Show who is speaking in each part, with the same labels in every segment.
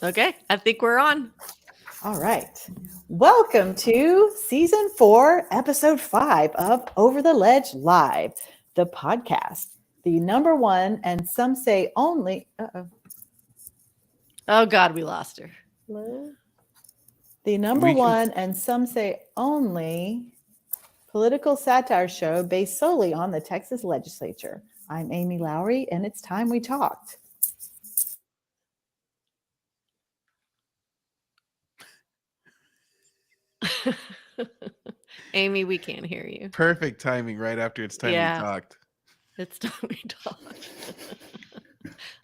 Speaker 1: Okay, I think we're on.
Speaker 2: All right. Welcome to season 4, episode 5 of Over the Ledge Live, the podcast. The number one, and some say only.
Speaker 1: Oh God, we lost her.
Speaker 2: Hello? The number
Speaker 3: We can.
Speaker 2: one, and some say only, political satire show based solely on the Texas legislature. I'm Amy Lowry, and it's time we talked.
Speaker 1: Amy, we can't hear you.
Speaker 3: Perfect timing right after it's time
Speaker 1: Yeah.
Speaker 3: we talked.
Speaker 1: It's time we talked.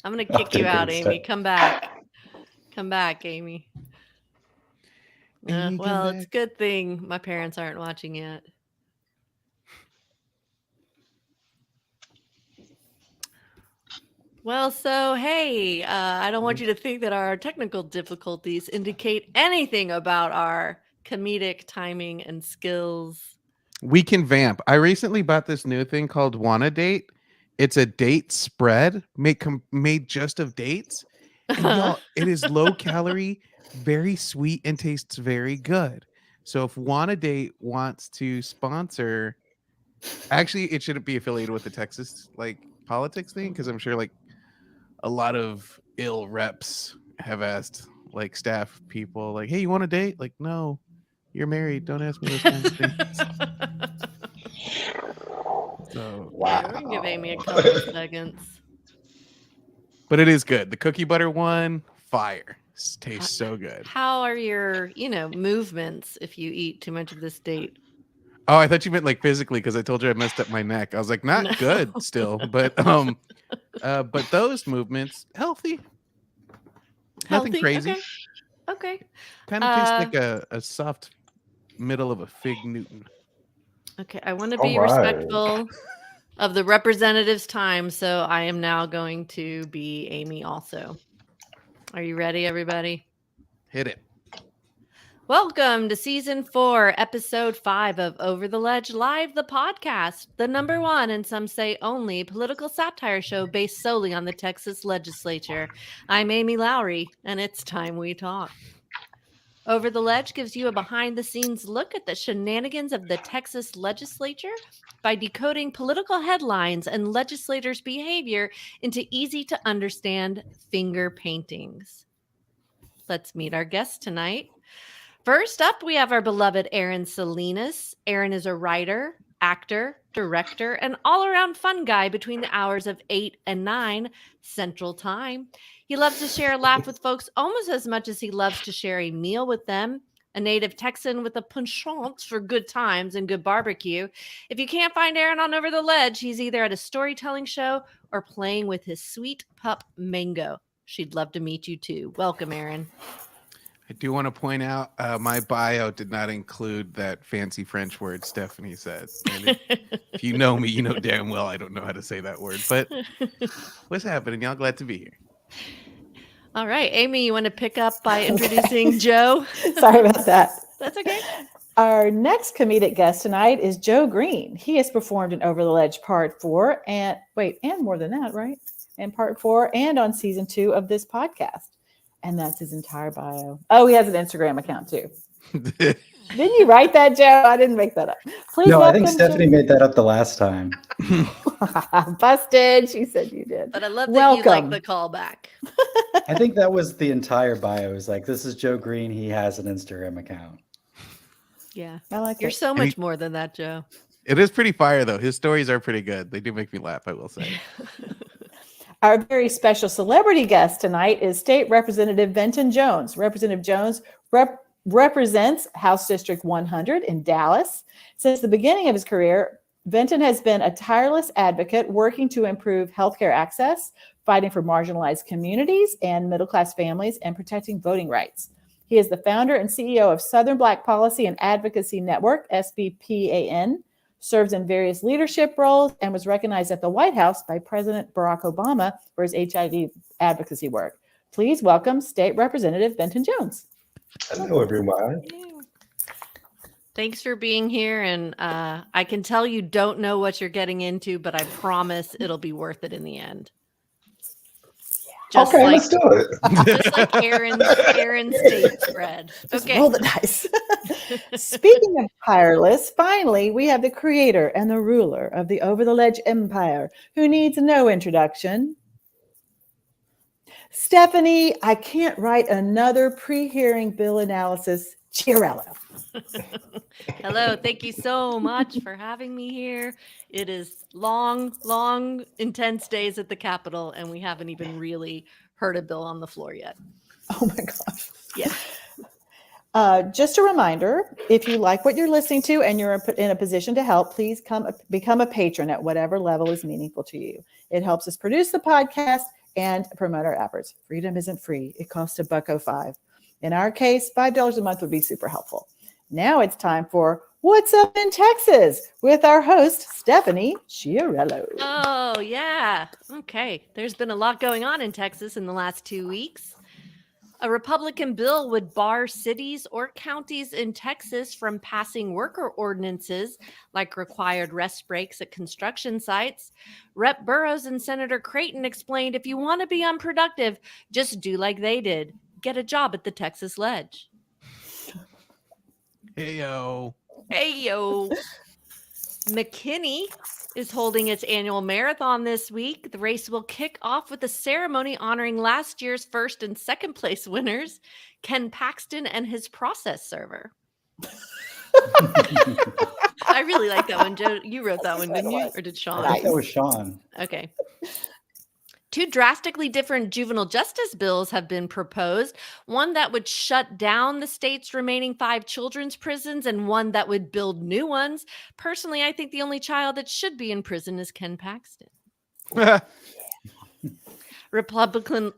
Speaker 1: I'm gonna kick you out, Amy. Come back. Come back, Amy.
Speaker 3: Amy,
Speaker 1: Well,
Speaker 3: come
Speaker 1: it's a
Speaker 3: back.
Speaker 1: good thing my parents aren't watching yet. Well, so hey, I don't want you to think that our technical difficulties indicate anything about our comedic timing and skills.
Speaker 3: We can vamp. I recently bought this new thing called Wanna Date. It's a date spread made just of dates. And y'all, it is low calorie, very sweet, and tastes very good. So if Wanna Date wants to sponsor, actually, it shouldn't be affiliated with the Texas politics thing because I'm sure a lot of ill reps have asked staff people hey, you want to date? No, you're married. Don't ask me those kinds of things. So
Speaker 1: Yeah, we can give Amy a couple of seconds.
Speaker 3: but it is good. The cookie butter one, fire. Tastes so good.
Speaker 1: How are your, movements if you eat too much of this date?
Speaker 3: Oh, I thought you meant physically because I told you I messed up my neck. I was like, not
Speaker 1: No.
Speaker 3: good still, but those movements healthy. Nothing
Speaker 1: Healthy?
Speaker 3: crazy.
Speaker 1: Okay.
Speaker 3: Kind of tastes like a soft middle of a fig Newton.
Speaker 1: Okay. I want to be respectful of the representative's time, so I am now going to be Amy also. Are you ready, everybody?
Speaker 3: Hit it.
Speaker 1: Welcome to season 4, episode 5 of Over the Ledge Live, the podcast, the number one, and some say only, political satire show based solely on the Texas legislature. I'm Amy Lowry, and it's time we talk. Over the Ledge gives you a behind-the-scenes look at the shenanigans of the Texas legislature by decoding political headlines and legislators' behavior into easy-to-understand finger paintings. Let's meet our guest tonight. First up, we have our beloved Aaron Salinas. Aaron is a writer, actor, director, and all-around fun guy between the hours of 8 and 9 Central Time. He loves to share a laugh with folks almost as much as he loves to share a meal with them. A native Texan with a penchant for good times and good barbecue. If you can't find Aaron on Over the Ledge, he's either at a storytelling show or playing with his sweet pup, Mango. She'd love to meet you too. Welcome, Aaron.
Speaker 3: I do want to point out my bio did not include that fancy French word Stephanie said. And if you know me, you know damn well I don't know how to say that word. But what's happening? Y'all glad to be here.
Speaker 1: All right, Amy, you want to pick up by introducing Joe?
Speaker 2: Sorry about that.
Speaker 1: That's okay.
Speaker 2: Our next comedic guest tonight is Joe Green. He has performed in Over the Ledge Part 4 and more than that, right? And Part 4 and on Season 2 of this podcast. And that's his entire bio. Oh, he has an Instagram account too. Didn't you write that, Joe? I didn't make that up. Please
Speaker 4: No, I think
Speaker 2: welcome
Speaker 4: Stephanie
Speaker 2: Joe.
Speaker 4: made that up the last time.
Speaker 2: Busted. She said you did.
Speaker 1: But I love that you like
Speaker 2: Welcome.
Speaker 1: the callback.
Speaker 4: I think that was the entire bio. It was like, this is Joe Green. He has an Instagram account.
Speaker 1: Yeah.
Speaker 2: I like
Speaker 1: You're
Speaker 2: it.
Speaker 1: so much more than that, Joe.
Speaker 3: It is pretty fire, though. His stories are pretty good. They do make me laugh, I will say.
Speaker 2: Our very special celebrity guest tonight is State Representative Venton Jones. Representative Jones represents House District 100 in Dallas. Since the beginning of his career, Venton has been a tireless advocate working to improve healthcare access, fighting for marginalized communities and middle-class families, and protecting voting rights. He is the founder and CEO of Southern Black Policy and Advocacy Network, SBPAN, serves in various leadership roles, and was recognized at the White House by President Barack Obama for his HIV advocacy work. Please welcome State Representative Venton Jones.
Speaker 5: Hello, everyone.
Speaker 1: Thanks for being here. And I can tell you don't know what you're getting into, but I promise it'll be worth it in the end. Just
Speaker 5: Okay,
Speaker 1: like
Speaker 5: let's do it.
Speaker 1: just like Aaron's date spread.
Speaker 2: Just
Speaker 1: Okay.
Speaker 2: roll the dice. Speaking of tireless, finally, we have the creator and the ruler of the Over the Ledge Empire, who needs no introduction. Stephanie, I can't write another pre-hearing bill analysis. Chiarello.
Speaker 1: Hello, thank you so much for having me here. It is long, intense days at the Capitol, and we haven't even really heard a bill on the floor yet.
Speaker 2: Oh my gosh.
Speaker 1: Yeah.
Speaker 2: Just a reminder, if you like what you're listening to and you're in a position to help, please become a patron at whatever level is meaningful to you. It helps us produce the podcast and promote our efforts. Freedom isn't free. It costs $1.05. In our case, $5 a month would be super helpful. Now it's time for What's Up in Texas with our host, Stephanie Chiarello.
Speaker 1: Oh, yeah. Okay. There's been a lot going on in Texas in the last 2 weeks. A Republican bill would bar cities or counties in Texas from passing worker ordinances like required rest breaks at construction sites. Rep. Burrows and Senator Creighton explained if you want to be unproductive, just do like they did. Get a job at the Texas Ledge.
Speaker 3: Heyo.
Speaker 1: Heyo. McKinney is holding its annual marathon this week. The race will kick off with a ceremony honoring last year's first and second place winners, Ken Paxton and his process server. I really like that one, Joe. You wrote that one, didn't you? Or did Sean?
Speaker 4: I think that was Sean.
Speaker 1: Okay. 2 drastically different juvenile justice bills have been proposed. One that would shut down the state's remaining 5 children's prisons and one that would build new ones. Personally, I think the only child that should be in prison is Ken Paxton. Republican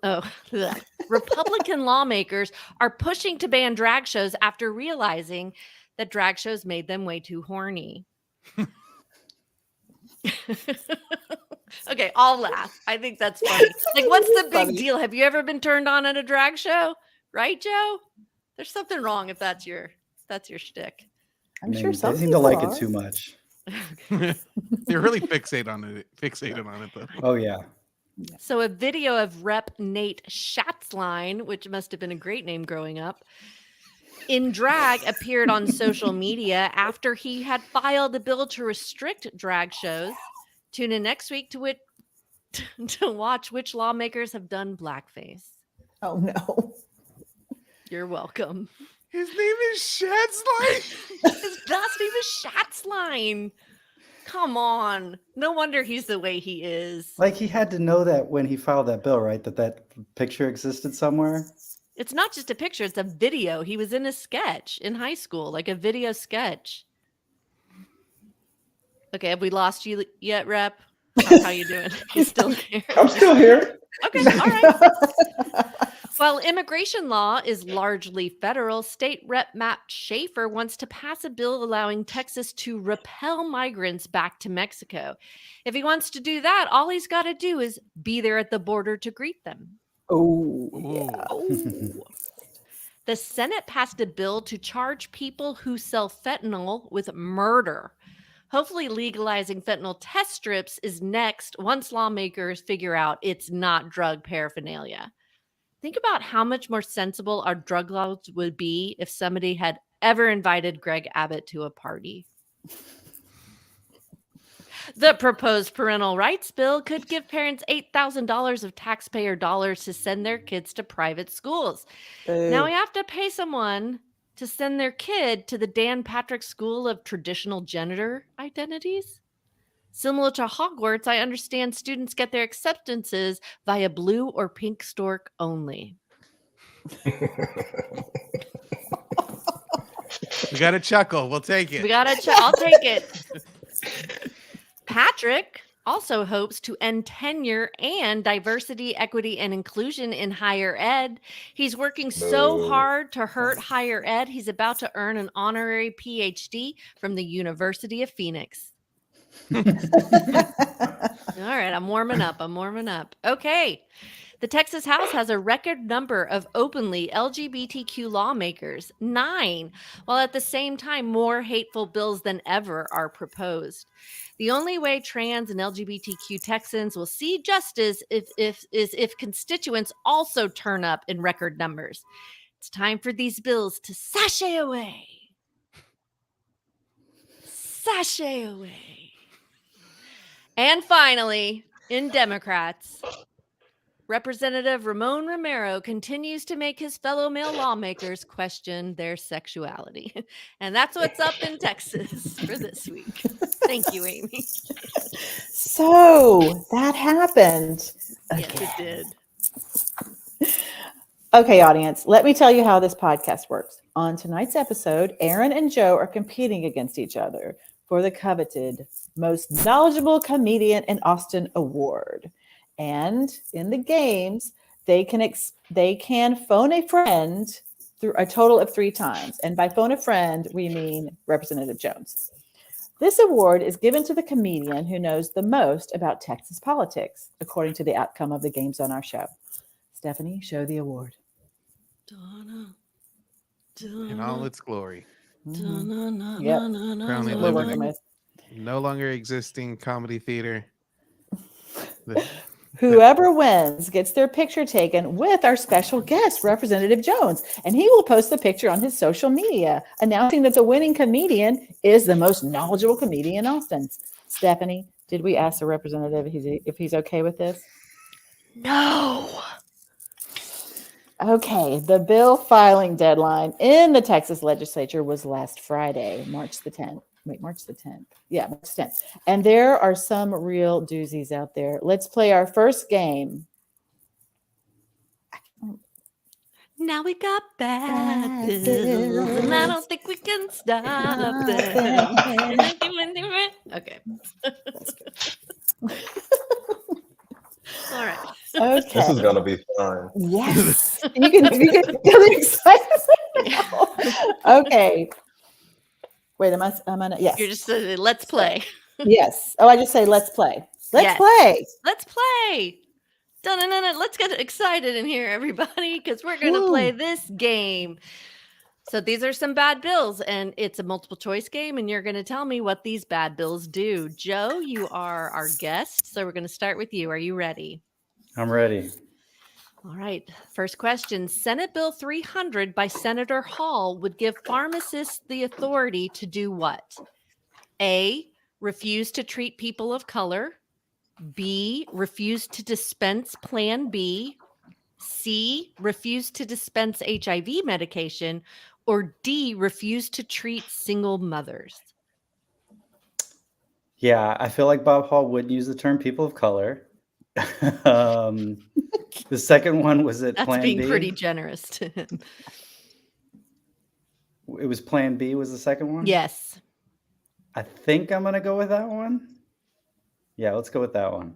Speaker 1: lawmakers are pushing to ban drag shows after realizing that drag shows made them way too horny. Okay, I'll laugh. I think that's funny. Like, what's the big deal? Have you ever been turned on at a drag show? Right, Joe? There's something wrong if that's your shtick.
Speaker 2: I'm sure
Speaker 4: They
Speaker 2: some
Speaker 4: seem to
Speaker 2: people
Speaker 4: like
Speaker 2: are.
Speaker 4: it too much.
Speaker 3: They're really fixated on it though.
Speaker 4: Oh yeah.
Speaker 1: So a video of Rep. Nate Schatzline, which must have been a great name growing up, in drag appeared on social media after he had filed a bill to restrict drag shows. Tune in next week to watch which lawmakers have done blackface.
Speaker 2: Oh no.
Speaker 1: You're welcome.
Speaker 3: His name is Shadsline.
Speaker 1: His last name is Schatzline. Come on. No wonder he's the way he is.
Speaker 4: Like he had to know that when he filed that bill, right? That picture existed somewhere.
Speaker 1: It's not just a picture, it's a video. He was in a sketch in high school, like a video sketch. Okay, have we lost you yet, Rep? How you doing? You still here?
Speaker 5: I'm still here.
Speaker 1: Okay, all right. While immigration law is largely federal, State Rep. Matt Schaefer wants to pass a bill allowing Texas to repel migrants back to Mexico. If he wants to do that, all he's got to do is be there at the border to greet them.
Speaker 2: Oh,
Speaker 3: Yeah.
Speaker 1: Oh. The Senate passed a bill to charge people who sell fentanyl with murder. Hopefully, legalizing fentanyl test strips is next once lawmakers figure out it's not drug paraphernalia. Think about how much more sensible our drug laws would be if somebody had ever invited Greg Abbott to a party. The proposed parental rights bill could give parents $8,000 of taxpayer dollars to send their kids to private schools. Now we have to pay someone to send their kid to the Dan Patrick School of Traditional Gender Identities. Similar to Hogwarts, I understand students get their acceptances via blue or pink stork only.
Speaker 3: We got a chuckle. We'll take it.
Speaker 1: We got to I'll take it. Patrick also hopes to end tenure and diversity, equity, and inclusion in higher ed. He's working so hard to hurt higher ed, he's about to earn an honorary PhD from the University of Phoenix. All right, I'm warming up. Okay. The Texas House has a record number of openly LGBTQ lawmakers, 9, while at the same time more hateful bills than ever are proposed. The only way trans and LGBTQ Texans will see justice is if constituents also turn up in record numbers. It's time for these bills to sashay away. Sashay away. And finally, in Democrats, Representative Ramon Romero continues to make his fellow male lawmakers question their sexuality. And that's what's up in Texas for this week. Thank you, Amy.
Speaker 2: So that happened.
Speaker 1: Yes, it did.
Speaker 2: Okay, audience, let me tell you how this podcast works. On tonight's episode, Aaron and Joe are competing against each other for the coveted Most Knowledgeable Comedian in Austin Award. And in the games, they can phone a friend through a total of 3 times. And by phone a friend, we mean Representative Jones. This award is given to the comedian who knows the most about Texas politics, according to the outcome of the games on our show. Stephanie, show the award.
Speaker 3: In all its glory.
Speaker 2: Yep.
Speaker 3: Currently
Speaker 2: We're
Speaker 3: living
Speaker 2: working
Speaker 3: in
Speaker 2: with.
Speaker 3: no longer existing comedy theater.
Speaker 2: Whoever wins gets their picture taken with our special guest, Representative Jones, and he will post the picture on his social media, announcing that the winning comedian is the most knowledgeable comedian in Austin. Stephanie, did we ask the representative if he's okay with this?
Speaker 1: No.
Speaker 2: Okay, the bill filing deadline in the Texas legislature was last Friday, March the 10th. Wait, March the 10th. Yeah, March 10th. And there are some real doozies out there. Let's play our first game.
Speaker 1: Now we got bad bills, and I don't think we can stop them. Okay. All right.
Speaker 2: Okay.
Speaker 5: This is gonna be fun.
Speaker 2: Yes. You can feel the excitement now. Okay. Wait, am I yes.
Speaker 1: You're just let's play.
Speaker 2: Yes. Oh, I just say let's play. Let's
Speaker 1: Yes.
Speaker 2: play.
Speaker 1: Let's play. Dun-dun-dun-dun. Let's get excited in here, everybody, because we're going to play this game. So these are some bad bills, and it's a multiple choice game, and you're going to tell me what these bad bills do. Joe, you are our guest, so we're going to start with you. Are you ready?
Speaker 4: I'm ready.
Speaker 1: All right. First question. Senate Bill 300 by Senator Hall would give pharmacists the authority to do what? A, refuse to treat people of color. B, refuse to dispense Plan B. C, refuse to dispense HIV medication. Or D, refuse to treat single mothers.
Speaker 4: Yeah, I feel like Bob Hall would use the term people of color. The second one was it
Speaker 1: That's
Speaker 4: Plan
Speaker 1: being
Speaker 4: B?
Speaker 1: pretty generous to him.
Speaker 4: It was Plan B was the second one?
Speaker 1: Yes.
Speaker 4: I think I'm going to go with that one. Yeah, let's go with that one.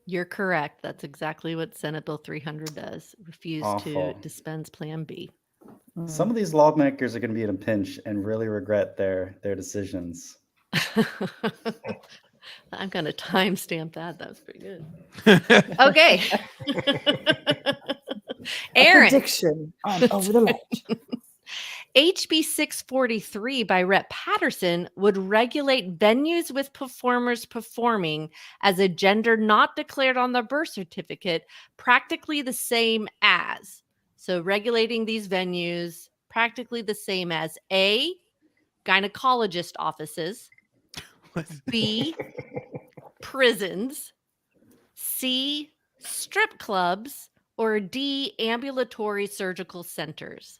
Speaker 1: You're correct. That's exactly what Senate Bill 300 does. Refuse
Speaker 4: Awful.
Speaker 1: to dispense Plan B.
Speaker 4: Some of these lawmakers are going to be in a pinch and really regret their decisions.
Speaker 1: I'm going to timestamp that. That was pretty good. Okay. Aaron.
Speaker 2: Prediction on Over the Ledge.
Speaker 1: HB 643 by Rep. Patterson would regulate venues with performers performing as a gender not declared on the birth certificate, practically the same as. So regulating these venues, practically the same as A, gynecologist offices, B, prisons, C, strip clubs, or D, ambulatory surgical centers.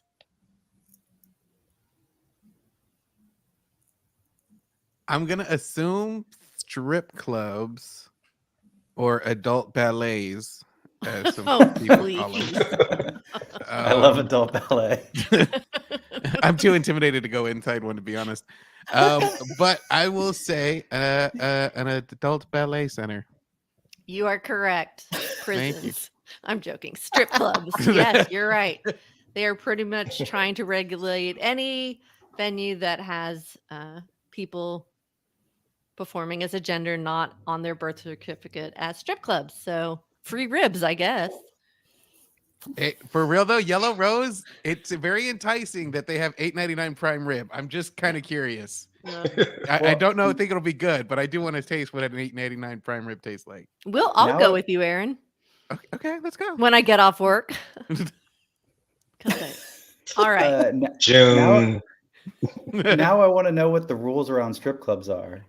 Speaker 3: I'm going to assume strip clubs or adult ballets, as some people call
Speaker 1: Please.
Speaker 3: them.
Speaker 4: I love adult ballet.
Speaker 3: I'm too intimidated to go inside one, to be honest. But I will say an adult ballet center.
Speaker 1: You are correct.
Speaker 3: Thank you.
Speaker 1: Prisons. I'm joking. Strip clubs. Yes, you're right. They are pretty much trying to regulate any venue that has people performing as a gender not on their birth certificate as strip clubs. So free ribs, I guess.
Speaker 3: For real though, Yellow Rose, it's very enticing that they have $8.99 prime rib. I'm just kind of curious. I don't know. I think it'll be good, but I do want to taste what an $8.99 prime rib tastes like.
Speaker 1: I'll
Speaker 4: Now
Speaker 1: go
Speaker 4: it-
Speaker 1: with you, Aaron,
Speaker 3: Okay, let's go.
Speaker 1: when I get off work. All right.
Speaker 5: June.
Speaker 4: Now I want to know what the rules around strip clubs are.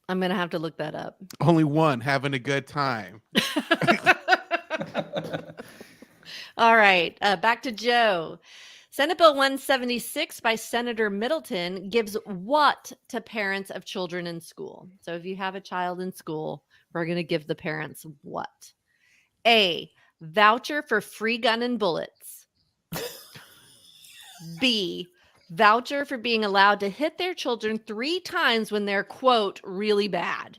Speaker 1: I'm going to have to look that up.
Speaker 3: Only one having a good time.
Speaker 1: All right. Back to Joe. Senate Bill 176 by Senator Middleton gives what to parents of children in school? So if you have a child in school, we're going to give the parents what? A, voucher for free gun and bullets. B, voucher for being allowed to hit their children 3 times when they're, quote, really bad.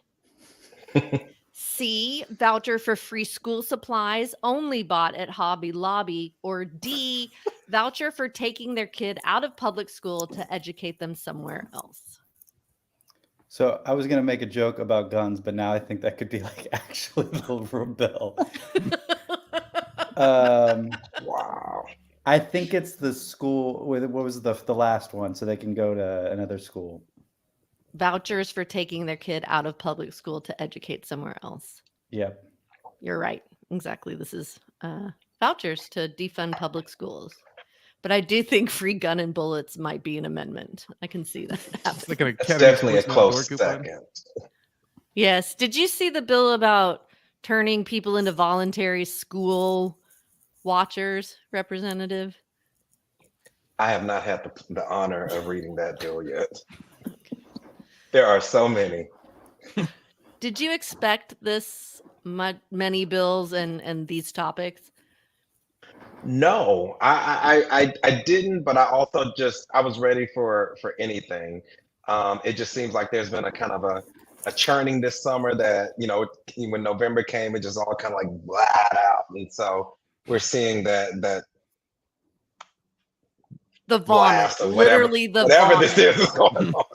Speaker 1: C, voucher for free school supplies only bought at Hobby Lobby. Or D, voucher for taking their kid out of public school to educate them somewhere else.
Speaker 4: So I was going to make a joke about guns, but now I think that could be like actually the bill.
Speaker 5: Wow.
Speaker 4: I think it's the school with what was the last one, so they can go to another school.
Speaker 1: Vouchers for taking their kid out of public school to educate somewhere else.
Speaker 4: Yep.
Speaker 1: You're right. Exactly. This is vouchers to defund public schools. But I do think free gun and bullets might be an amendment. I can see that
Speaker 3: It's
Speaker 1: happening.
Speaker 3: like
Speaker 5: It's definitely a close
Speaker 3: coupon.
Speaker 5: second.
Speaker 1: Yes. Did you see the bill about turning people into voluntary school watchers, Representative?
Speaker 5: I have not had the honor of reading that bill yet. There are so many.
Speaker 1: Did you expect this many bills and these topics?
Speaker 5: No, I didn't, but I also I was ready for anything. It just seems like there's been a kind of a churning this summer that, when November came, it just all kind of like blad out. And so we're seeing that
Speaker 1: The vomit.
Speaker 5: blast of whatever,
Speaker 1: Literally the
Speaker 5: whatever
Speaker 1: vomit.
Speaker 5: this is going on.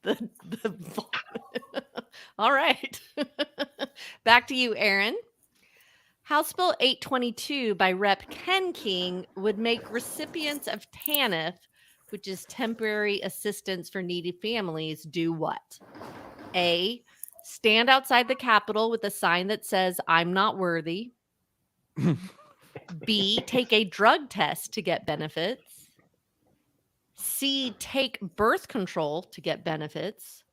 Speaker 1: The vomit. All right. Back to you, Aaron. House Bill 822 by Rep. Ken King would make recipients of TANF, which is temporary assistance for needy families, do what? A, stand outside the Capitol with a sign that says, "I'm not worthy." B, take a drug test to get benefits. C, take birth control to get benefits.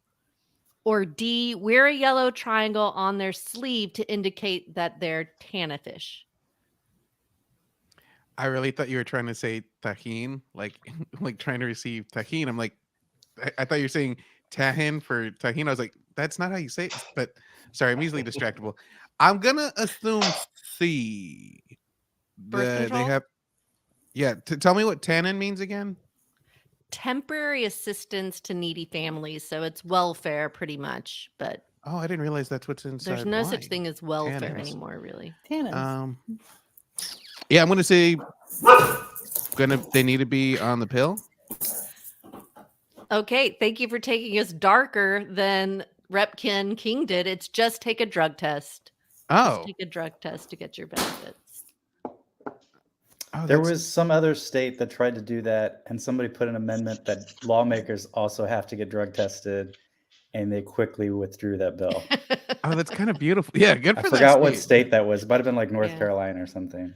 Speaker 1: Or D, wear a yellow triangle on their sleeve to indicate that they're TANF-ish.
Speaker 3: I really thought you were trying to say tajin, like trying to receive tajin. I'm like, I thought you were saying tahin for tajin. I was like, that's not how you say it. But sorry, I'm easily distractible. I'm gonna assume C.
Speaker 1: Birth control?
Speaker 3: They have, yeah. Tell me what tannin means again.
Speaker 1: Temporary assistance to needy families. So it's welfare pretty much, but
Speaker 3: Oh, I didn't realize that's what's inside.
Speaker 1: there's no such
Speaker 3: wine.
Speaker 1: thing as welfare
Speaker 3: Tannins.
Speaker 1: anymore, really.
Speaker 2: Tannins.
Speaker 3: Yeah, I'm gonna say they need to be on the pill.
Speaker 1: Okay, thank you for taking us darker than Rep. Ken King did. It's just take a drug test.
Speaker 3: Oh,
Speaker 1: Just take a drug test to get your benefits.
Speaker 3: oh
Speaker 4: There
Speaker 3: that's-
Speaker 4: was some other state that tried to do that, and somebody put an amendment that lawmakers also have to get drug tested, and they quickly withdrew that bill.
Speaker 3: Oh, that's kind of beautiful. Yeah, good
Speaker 4: I
Speaker 3: for
Speaker 4: forgot
Speaker 3: that
Speaker 4: what state that was. It might have been like North
Speaker 1: Yeah.
Speaker 4: Carolina or something.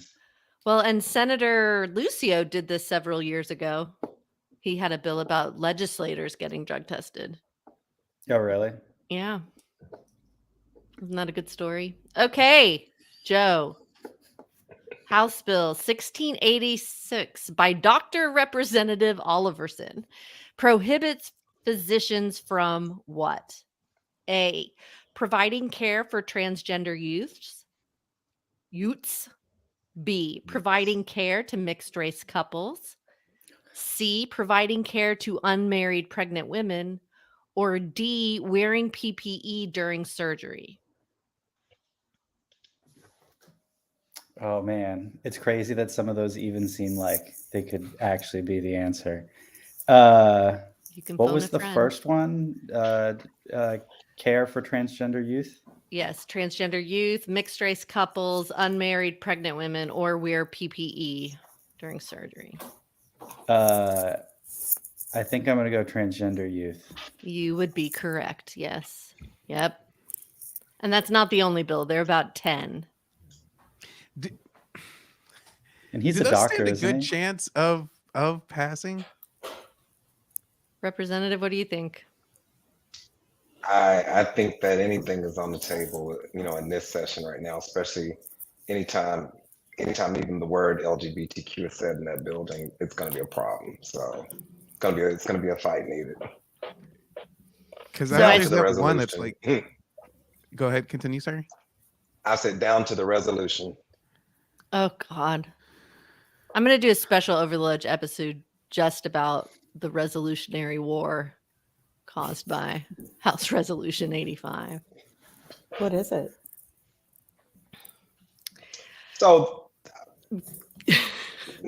Speaker 1: Well, and Senator Lucio did this several years ago. He had a bill about legislators getting drug tested.
Speaker 4: Oh, really?
Speaker 1: Yeah. Isn't that a good story? Okay, Joe. House Bill 1686 by Dr. Representative Oliverson prohibits physicians from what? A, providing care for transgender youths. B, providing care to mixed race couples. C, providing care to unmarried pregnant women. Or D, wearing PPE during surgery.
Speaker 4: Oh man, it's crazy that some of those even seem like they could actually be the answer.
Speaker 1: You can
Speaker 4: What
Speaker 1: phone
Speaker 4: was
Speaker 1: a
Speaker 4: the
Speaker 1: friend.
Speaker 4: first one? Care for transgender youth.
Speaker 1: Yes, transgender youth, mixed race couples, unmarried pregnant women, or wear PPE during surgery.
Speaker 4: I think I'm gonna go transgender youth.
Speaker 1: You would be correct. Yes. Yep. And that's not the only bill. There are about 10.
Speaker 4: And he's
Speaker 3: Do
Speaker 4: a
Speaker 3: those
Speaker 4: doctor,
Speaker 3: stand a
Speaker 4: isn't
Speaker 3: good
Speaker 4: he?
Speaker 3: chance of passing?
Speaker 1: Representative, what do you think?
Speaker 5: I think that anything is on the table, in this session right now, especially anytime even the word LGBTQ is said in that building, it's going to be a problem. So it's going to be a fight needed.
Speaker 3: Because
Speaker 1: So
Speaker 3: I
Speaker 1: I-
Speaker 3: always
Speaker 5: To the
Speaker 3: have one that's
Speaker 5: resolution.
Speaker 3: like, go ahead, continue, sorry.
Speaker 5: I said down to the resolution.
Speaker 1: Oh, God. I'm going to do a special Over the Ledge episode just about the Resolutionary War caused by House Resolution 85.
Speaker 2: What is it?
Speaker 5: So,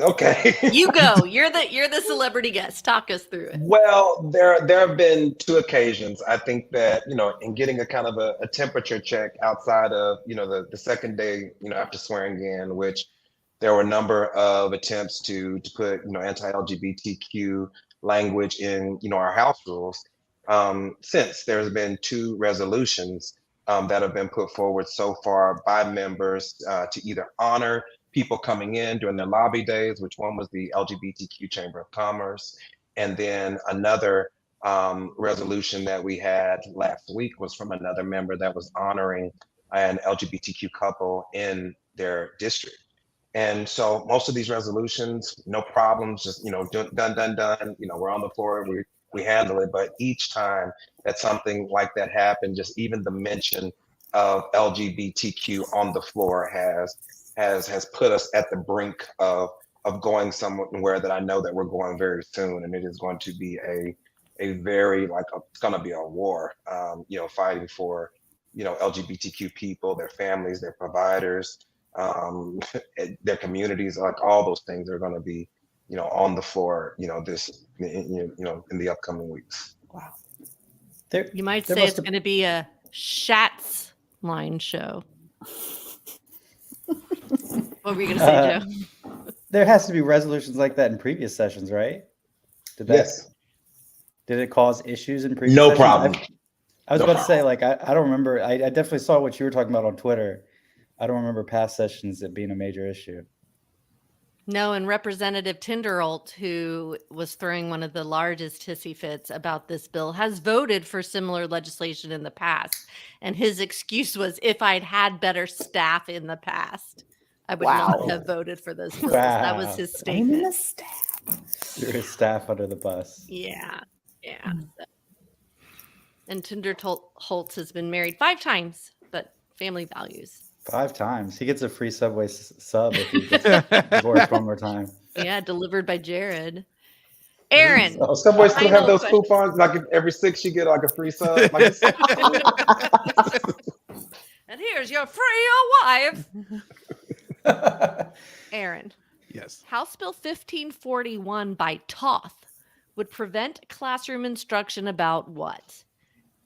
Speaker 5: okay.
Speaker 1: You go. You're the celebrity guest. Talk us through it.
Speaker 5: Well, there have been two occasions. I think that, in getting a kind of a temperature check outside of, the second day, after swearing in, which there were a number of attempts to put, anti-LGBTQ language in, our house rules. Since there's been two resolutions that have been put forward so far by members to either honor people coming in during their lobby days, which one was the LGBTQ Chamber of Commerce. And then another resolution that we had last week was from another member that was honoring an LGBTQ couple in their district. And so most of these resolutions, no problems, just, done. We're on the floor, we handle it. But each time that something like that happened, just even the mention of LGBTQ on the floor has put us at the brink of going somewhere that I know that we're going very soon, and it is going to be a very it's going to be a war, fighting for LGBTQ people, their families, their providers, their communities, like all those things are going to be on the floor this in the upcoming weeks.
Speaker 2: Wow.
Speaker 1: You might
Speaker 4: there
Speaker 1: say
Speaker 4: must
Speaker 1: it's
Speaker 4: have-
Speaker 1: going to be a Schatz line show. What were you going to say, Joe?
Speaker 4: There has to be resolutions like that in previous sessions, right?
Speaker 5: Yes.
Speaker 4: Did it cause issues in previous
Speaker 5: No
Speaker 4: sessions?
Speaker 5: problem.
Speaker 4: I was
Speaker 5: No
Speaker 4: about to say, I don't remember. I definitely saw what you were talking about on Twitter. I don't remember past sessions it being a major issue.
Speaker 1: No, and Representative Tinderholt, who was throwing one of the largest hissy fits about this bill, has voted for similar legislation in the past. And his excuse was, if I'd had better staff in the past, I would not
Speaker 2: Wow.
Speaker 1: have voted for those bills. That was
Speaker 4: Wow.
Speaker 1: his
Speaker 2: Blaming the
Speaker 1: statement.
Speaker 2: staff.
Speaker 4: You're his staff under the bus.
Speaker 1: Yeah. And Tinderholt has been married 5 times, but family values.
Speaker 4: 5 times. He gets a free Subway sub if he gets divorced one more time.
Speaker 1: Yeah, delivered by Jared. Aaron.
Speaker 5: Oh, Subway still have
Speaker 1: Final
Speaker 5: those
Speaker 1: question.
Speaker 5: coupons. Like if every 6 you get like a free sub. Like
Speaker 1: And here's your free wife. Aaron.
Speaker 3: Yes.
Speaker 1: House Bill 1541 by Toth would prevent classroom instruction about what?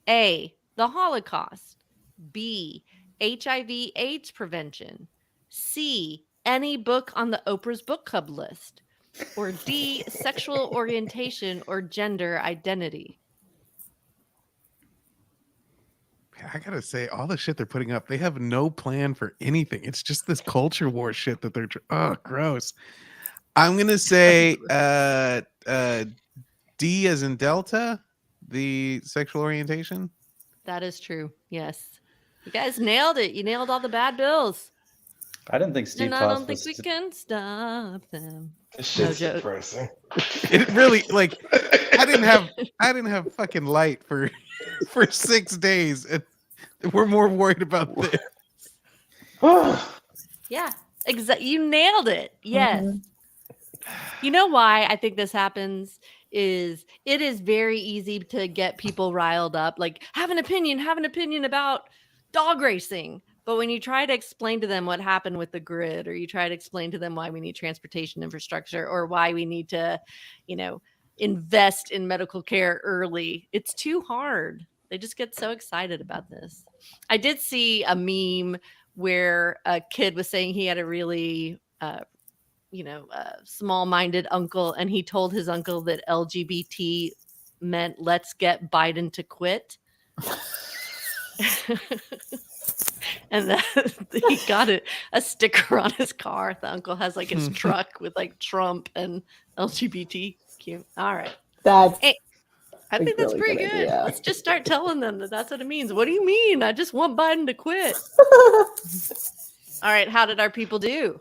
Speaker 1: A, the Holocaust. B, HIV/AIDS prevention. C, any book on the Oprah's Book Club list. Or D, sexual orientation or gender identity.
Speaker 3: I gotta say, all the shit they're putting up, they have no plan for anything. It's just this culture war shit that they're gross. I'm gonna say D as in Delta, the sexual orientation.
Speaker 1: That is true. Yes. You guys nailed it. You nailed all the bad bills.
Speaker 4: I didn't think Steve
Speaker 1: And I
Speaker 4: Toth
Speaker 1: don't think
Speaker 4: was
Speaker 1: we can stop them.
Speaker 5: this shit's
Speaker 1: No joke.
Speaker 5: depressing.
Speaker 3: It really I didn't have fucking light for 6 days, and we're more worried about this.
Speaker 1: Yeah. You nailed it. Yes. You know why I think this happens is it is very easy to get people riled up. Like, have an opinion about dog racing. But when you try to explain to them what happened with the grid, or you try to explain to them why we need transportation infrastructure, or why we need to, invest in medical care early, it's too hard. They just get so excited about this. I did see a meme where a kid was saying he had a really, small-minded uncle, and he told his uncle that LGBT meant "let's get Biden to quit." And that he got a sticker on his car. The uncle has like his truck with like Trump and LGBTQ. All right.
Speaker 2: That's
Speaker 1: I think that's
Speaker 2: really
Speaker 1: pretty
Speaker 2: good
Speaker 1: good.
Speaker 2: idea.
Speaker 1: Let's just start telling them that that's what it means. What do you mean? I just want Biden to quit. All right. How did our people do?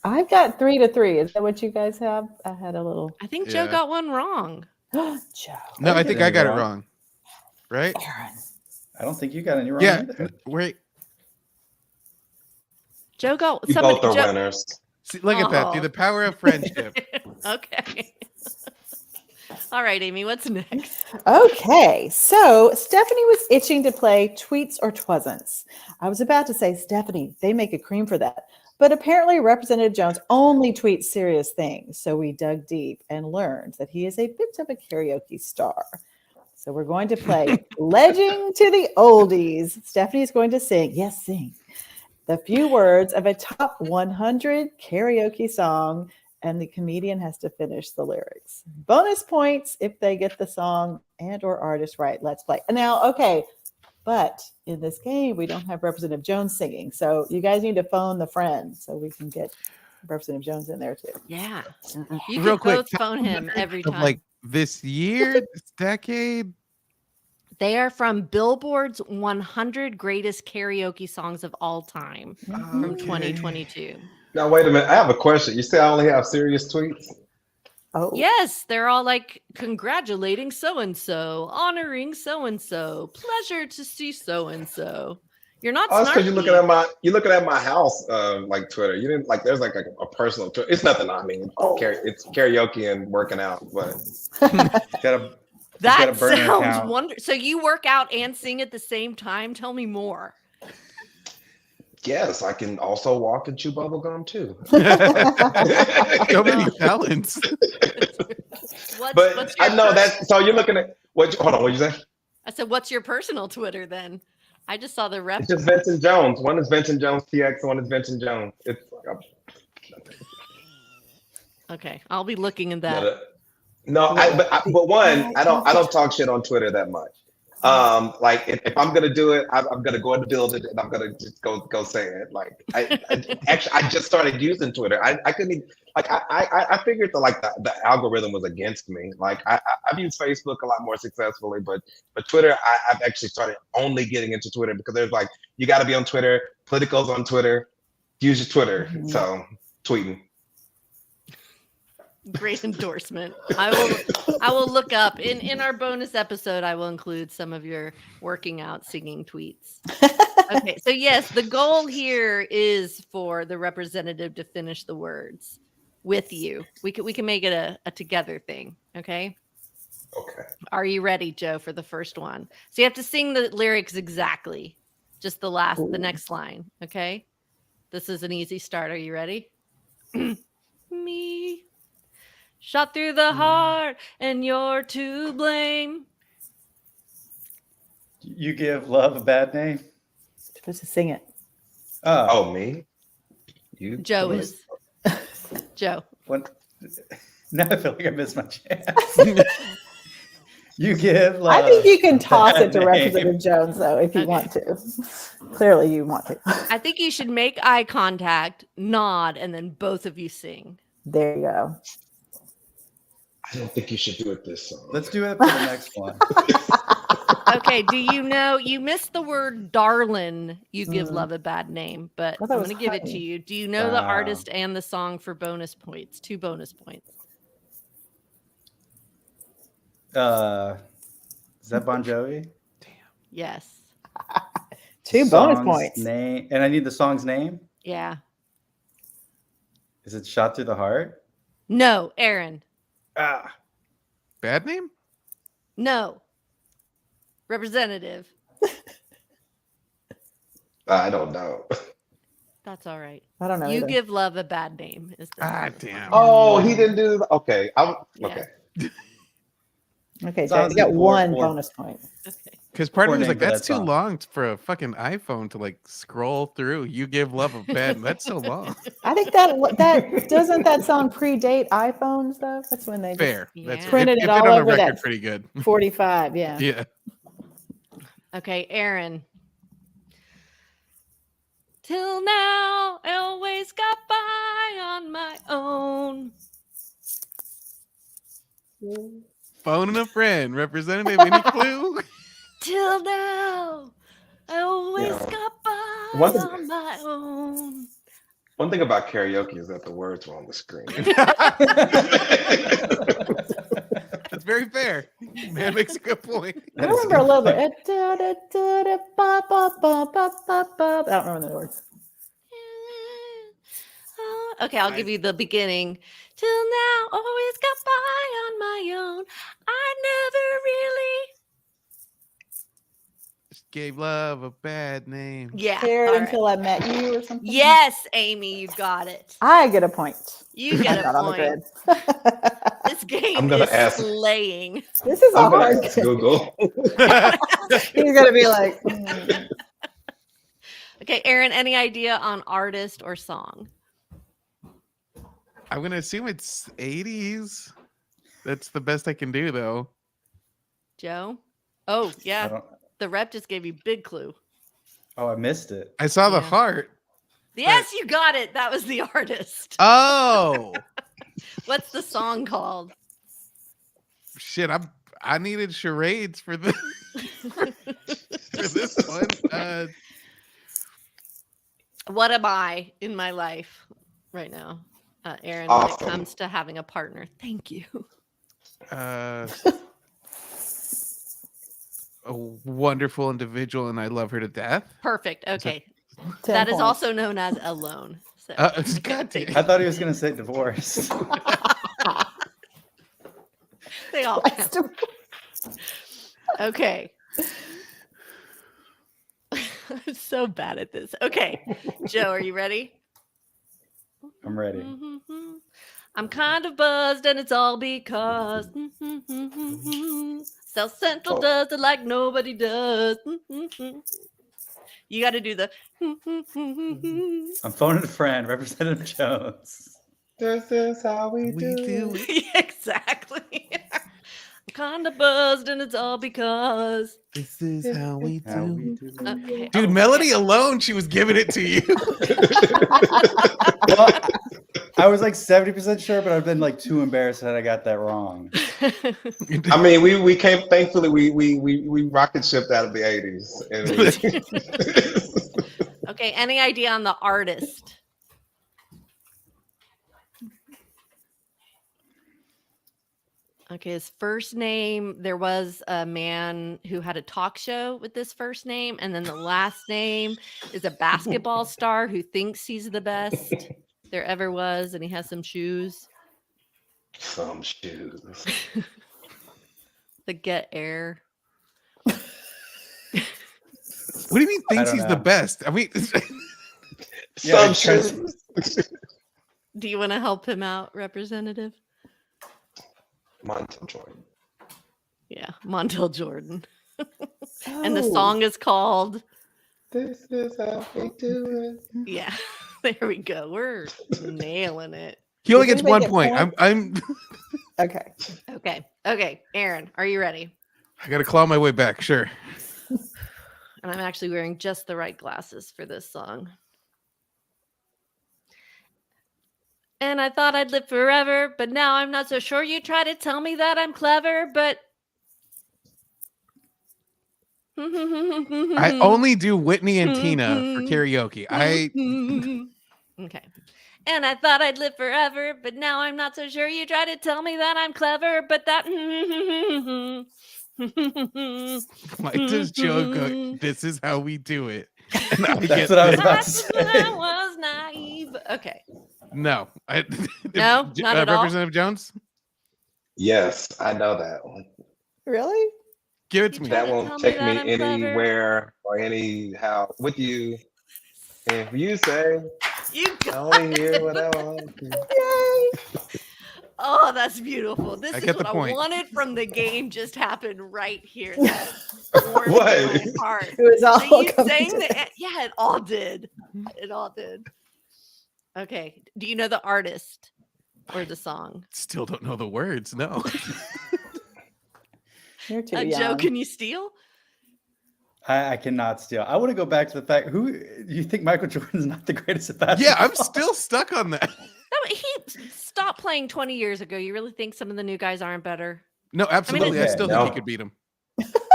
Speaker 2: I've got 3-3. Is that what you guys have? I had a little.
Speaker 1: I think Joe
Speaker 3: Yeah.
Speaker 1: got one wrong.
Speaker 2: Joe.
Speaker 3: No, I think I got it
Speaker 4: wrong.
Speaker 3: wrong. Right?
Speaker 2: Aaron.
Speaker 4: I don't think you got any wrong
Speaker 3: Yeah.
Speaker 4: either.
Speaker 3: Wait.
Speaker 1: Joe got
Speaker 5: You
Speaker 1: somebody.
Speaker 5: both are
Speaker 1: Joe,
Speaker 5: winners.
Speaker 3: See, look at that.
Speaker 1: Oh.
Speaker 3: Through the power of friendship.
Speaker 1: Okay. All right, Amy, what's next?
Speaker 2: Okay, so Stephanie was itching to play Tweets or Twasn'ts. I was about to say, Stephanie, they make a cream for that. But apparently Representative Jones only tweets serious things. So we dug deep and learned that he is a bit of a karaoke star. So we're going to play Legend to the Oldies. Stephanie is going to sing, yes, sing, the few words of a top 100 karaoke song, and the comedian has to finish the lyrics. Bonus points if they get the song and or artist right. Let's play. Now, okay, but in this game, we don't have Representative Jones singing. So you guys need to phone the friend so we can get Representative Jones in there too.
Speaker 1: Yeah. You
Speaker 3: Real
Speaker 1: can
Speaker 3: quick,
Speaker 1: both phone him every
Speaker 3: Of
Speaker 1: time.
Speaker 3: like this year, this decade.
Speaker 1: They are from Billboard's 100 Greatest Karaoke Songs of All Time from
Speaker 3: Okay.
Speaker 1: 2022.
Speaker 5: Now, wait a minute. I have a question. You say I only have serious tweets?
Speaker 2: Oh,
Speaker 1: Yes, they're all like congratulating so-and-so, honoring so-and-so, pleasure to see so-and-so. You're not
Speaker 5: Oh, it's because
Speaker 1: snarky.
Speaker 5: you're looking at my house, like Twitter. You didn't like. There's like a personal Twitter. It's nothing. I mean,
Speaker 2: Oh.
Speaker 5: it's karaoke and working out. But
Speaker 1: That
Speaker 4: got a burner
Speaker 1: sounds
Speaker 4: account.
Speaker 1: wonderful. So you work out and sing at the same time? Tell me more.
Speaker 5: yes, I can also walk and chew bubble gum too.
Speaker 3: So many talents.
Speaker 5: But
Speaker 1: what's
Speaker 5: I
Speaker 1: your
Speaker 5: know
Speaker 1: pers-
Speaker 5: that. So you're looking at what? Hold on. What you say?
Speaker 1: I said, what's your personal Twitter then? I just saw the rep.
Speaker 5: It's just Venton Jones. One is Venton Jones TX. One is Venton Jones. It's
Speaker 1: Okay, I'll be looking at that.
Speaker 5: no. But one, I don't talk shit on Twitter that much. Like if I'm gonna do it, I'm gonna go and build it, and I'm gonna just go say it. Like I just started using Twitter. I couldn't even like I figured the algorithm was against me. Like I've used Facebook a lot more successfully, but Twitter I've actually started only getting into Twitter because there's like you got to be on Twitter. Politico's on Twitter. Use your Twitter.
Speaker 2: Mhm.
Speaker 5: So tweeting.
Speaker 1: Great endorsement. I will look up in our bonus episode. I will include some of your working out singing tweets. Okay, so yes, the goal here is for the representative to finish the words with you. We can make it a together thing. Okay.
Speaker 5: Okay.
Speaker 1: Are you ready, Joe, for the first one? So you have to sing the lyrics exactly, just the next line. Okay. This is an easy start. Are you ready? Me. Shot through the heart, and you're to blame.
Speaker 4: You give love a bad name?
Speaker 2: supposed to sing it.
Speaker 5: Oh, me? You?
Speaker 1: Joe is. Joe.
Speaker 4: What? Now I feel like I missed my chance. You give love.
Speaker 2: I think you can toss it to
Speaker 4: name.
Speaker 2: Representative Jones, though, if you
Speaker 1: Okay.
Speaker 2: want to. Clearly, you want to.
Speaker 1: I think you should make eye contact, nod, and then both of you sing.
Speaker 2: There you go.
Speaker 5: I don't think you should do it this song.
Speaker 4: Let's do it for the next one.
Speaker 1: Okay, do you know you missed the word darlin'? You give
Speaker 2: Mm.
Speaker 1: love a bad name, but
Speaker 2: I thought
Speaker 1: I'm
Speaker 2: it was
Speaker 1: going to give it to
Speaker 2: honey.
Speaker 1: you. Do you know the
Speaker 4: Wow.
Speaker 1: artist and the song for bonus points? 2 bonus points.
Speaker 4: Is that Bon Jovi?
Speaker 1: Yes.
Speaker 2: 2 bonus
Speaker 4: Song's
Speaker 2: points.
Speaker 4: Name, and I need the song's name.
Speaker 1: Yeah.
Speaker 4: Is it "Shot Through the Heart"?
Speaker 1: No, Aaron.
Speaker 4: Ah,
Speaker 3: Bad name?
Speaker 1: No. Representative.
Speaker 5: I don't know.
Speaker 1: That's all right.
Speaker 2: I don't know.
Speaker 1: You
Speaker 2: either.
Speaker 1: give love a bad name. Is the
Speaker 3: Ah,
Speaker 1: name of the
Speaker 3: damn.
Speaker 1: song.
Speaker 5: Oh, he didn't do that. Okay.
Speaker 1: Yeah.
Speaker 5: Okay.
Speaker 2: Okay,
Speaker 4: So
Speaker 2: Jack,
Speaker 4: I was
Speaker 2: you got
Speaker 4: at
Speaker 2: one
Speaker 4: four.
Speaker 2: bonus point.
Speaker 1: Okay.
Speaker 3: Because part of
Speaker 4: Poor
Speaker 3: me was
Speaker 4: name
Speaker 3: like,
Speaker 4: for that
Speaker 3: that's too
Speaker 4: song.
Speaker 3: long for a fucking iPhone to like scroll through. You give love a bed. That's so long.
Speaker 2: I think that doesn't that song predate iPhones though? That's when they just
Speaker 3: Fair. That's
Speaker 1: Yeah.
Speaker 2: printed
Speaker 3: it
Speaker 2: it
Speaker 3: fit
Speaker 2: all
Speaker 3: on a
Speaker 2: over
Speaker 3: record
Speaker 2: that
Speaker 3: pretty good.
Speaker 2: 45. Yeah.
Speaker 3: Yeah.
Speaker 1: Okay, Aaron. Till now, I always got by on my own.
Speaker 3: Phone and a friend. Representative, any clue?
Speaker 1: Till now, I always
Speaker 5: Yeah.
Speaker 1: got by
Speaker 5: One-
Speaker 1: on my own.
Speaker 5: One thing about karaoke is that the words were on the screen.
Speaker 3: It's very fair. Man makes a good point.
Speaker 2: I remember a little bit. I don't remember the words.
Speaker 1: Okay, I'll give you the beginning. Till now, always got by on my own. I never really.
Speaker 3: Just gave love a bad name.
Speaker 1: Yeah.
Speaker 2: Cared
Speaker 1: all right.
Speaker 2: until I met you or something.
Speaker 1: Yes, Amy, you got it.
Speaker 2: I get a point.
Speaker 1: You get
Speaker 2: I'm
Speaker 1: a
Speaker 2: not on the
Speaker 1: point.
Speaker 2: grid.
Speaker 1: This game
Speaker 5: I'm gonna
Speaker 1: is
Speaker 5: ask-
Speaker 1: slaying.
Speaker 2: This is a
Speaker 5: I'm
Speaker 2: hard
Speaker 5: gonna ask
Speaker 2: game.
Speaker 5: Google.
Speaker 2: He's gonna be like, "Hmm."
Speaker 1: Okay, Aaron, any idea on artist or song?
Speaker 3: I'm gonna assume it's 80s. That's the best I can do, though.
Speaker 1: Joe? Oh,
Speaker 4: I
Speaker 1: yeah.
Speaker 4: don't-
Speaker 1: The rep just gave you big clue.
Speaker 4: Oh, I missed it.
Speaker 3: I saw the
Speaker 1: Yeah.
Speaker 3: heart.
Speaker 1: Yes, you got it. That was the artist.
Speaker 3: Oh
Speaker 1: What's the song called?
Speaker 3: shit! I needed charades for the for this one.
Speaker 1: What am I in my life right now, Aaron, when
Speaker 5: Awesome.
Speaker 1: it comes to having a partner? Thank you.
Speaker 3: A wonderful individual, and I love her to death.
Speaker 1: Perfect. Okay.
Speaker 2: 10
Speaker 1: That is
Speaker 2: points.
Speaker 1: also known as alone. So,
Speaker 3: God damn.
Speaker 4: I thought he was gonna say divorce.
Speaker 1: they all
Speaker 2: Let's
Speaker 1: count.
Speaker 2: do-
Speaker 1: Okay. I'm so bad at this. Okay. Joe, are you ready?
Speaker 4: I'm ready.
Speaker 1: I'm kind of buzzed, and it's all because South Central
Speaker 5: Oh.
Speaker 1: does it like nobody does. You got to do the.
Speaker 4: I'm phoning a friend, Representative Jones.
Speaker 5: This is how we do it.
Speaker 1: Exactly. I'm kind of buzzed, and it's all because.
Speaker 3: This is how we
Speaker 4: How we
Speaker 3: do.
Speaker 4: do.
Speaker 1: Okay.
Speaker 3: Dude,
Speaker 1: Oh,
Speaker 3: Melody alone, she was giving it to you.
Speaker 4: Well, I was like 70% sure, but I've been like too embarrassed that I got that wrong.
Speaker 5: I mean, we came. Thankfully, we rocket shipped out of the 80s. And
Speaker 1: Okay. Any idea on the artist? Okay, his first name, there was a man who had a talk show with this first name, and then the last name is a basketball star who thinks he's the best there ever was, and he has some shoes
Speaker 5: some shoes.
Speaker 1: that get air.
Speaker 3: What do you mean thinks
Speaker 4: don't
Speaker 3: he's the
Speaker 4: know.
Speaker 3: best? I mean,
Speaker 4: Yeah,
Speaker 5: Some
Speaker 4: it's
Speaker 5: shoes.
Speaker 1: Do you want to help him out, Representative?
Speaker 5: Montel Jordan.
Speaker 1: Yeah, Montel Jordan. And the
Speaker 2: Oh.
Speaker 1: song is called,
Speaker 5: This is how we do it.
Speaker 1: yeah, there we go. We're nailing it.
Speaker 3: he only
Speaker 2: Does
Speaker 3: gets
Speaker 2: anybody
Speaker 3: 1
Speaker 2: get
Speaker 3: point. I'm
Speaker 2: Okay.
Speaker 1: Okay, Aaron, are you ready?
Speaker 3: I gotta claw my way back, sure.
Speaker 1: And I'm actually wearing just the right glasses for this song. And I thought I'd live forever, but now I'm not so sure. You try to tell me that I'm clever, but
Speaker 3: I only do Whitney and Tina for karaoke.
Speaker 1: Okay. And I thought I'd live forever, but now I'm not so sure. You try to tell me that I'm clever, but that
Speaker 3: Why does Joe go, this is how we do it? And I
Speaker 4: That's
Speaker 3: get
Speaker 4: what I was
Speaker 3: this.
Speaker 4: about to
Speaker 1: That's when I
Speaker 4: say.
Speaker 1: was naive. Okay.
Speaker 3: No.
Speaker 1: No, not at all?
Speaker 3: Representative Jones?
Speaker 5: Yes, I know that one.
Speaker 2: Really?
Speaker 3: Give it to
Speaker 1: You
Speaker 3: me.
Speaker 1: try
Speaker 5: That
Speaker 1: to
Speaker 5: won't
Speaker 1: tell me
Speaker 5: take
Speaker 1: that
Speaker 5: me
Speaker 1: I'm clever.
Speaker 5: anywhere or anyhow with you. If you say
Speaker 1: You
Speaker 5: I
Speaker 1: got
Speaker 5: only hear what I want to.
Speaker 2: Yay.
Speaker 1: Oh, that's beautiful. This
Speaker 3: I
Speaker 1: is
Speaker 3: get the
Speaker 1: what I
Speaker 3: point.
Speaker 1: wanted from the game. Just happened right here. That warmed
Speaker 5: What?
Speaker 1: my heart.
Speaker 2: It was all
Speaker 1: So you
Speaker 2: coming
Speaker 1: sang
Speaker 2: to-
Speaker 1: the yeah, it all did. It all did. Okay. Do you know the artist or the song?
Speaker 3: Still don't know the words. No.
Speaker 2: You're too
Speaker 1: Joe,
Speaker 2: young.
Speaker 1: can you steal?
Speaker 4: I cannot steal. I want to go back to the fact who you think Michael Jordan's not the greatest at basketball.
Speaker 3: Yeah, I'm still stuck on that.
Speaker 1: No, but he stopped playing 20 years ago. You really think some of the new guys aren't better?
Speaker 3: No, absolutely. I
Speaker 4: okay,
Speaker 3: still
Speaker 5: no.
Speaker 3: think he could beat him.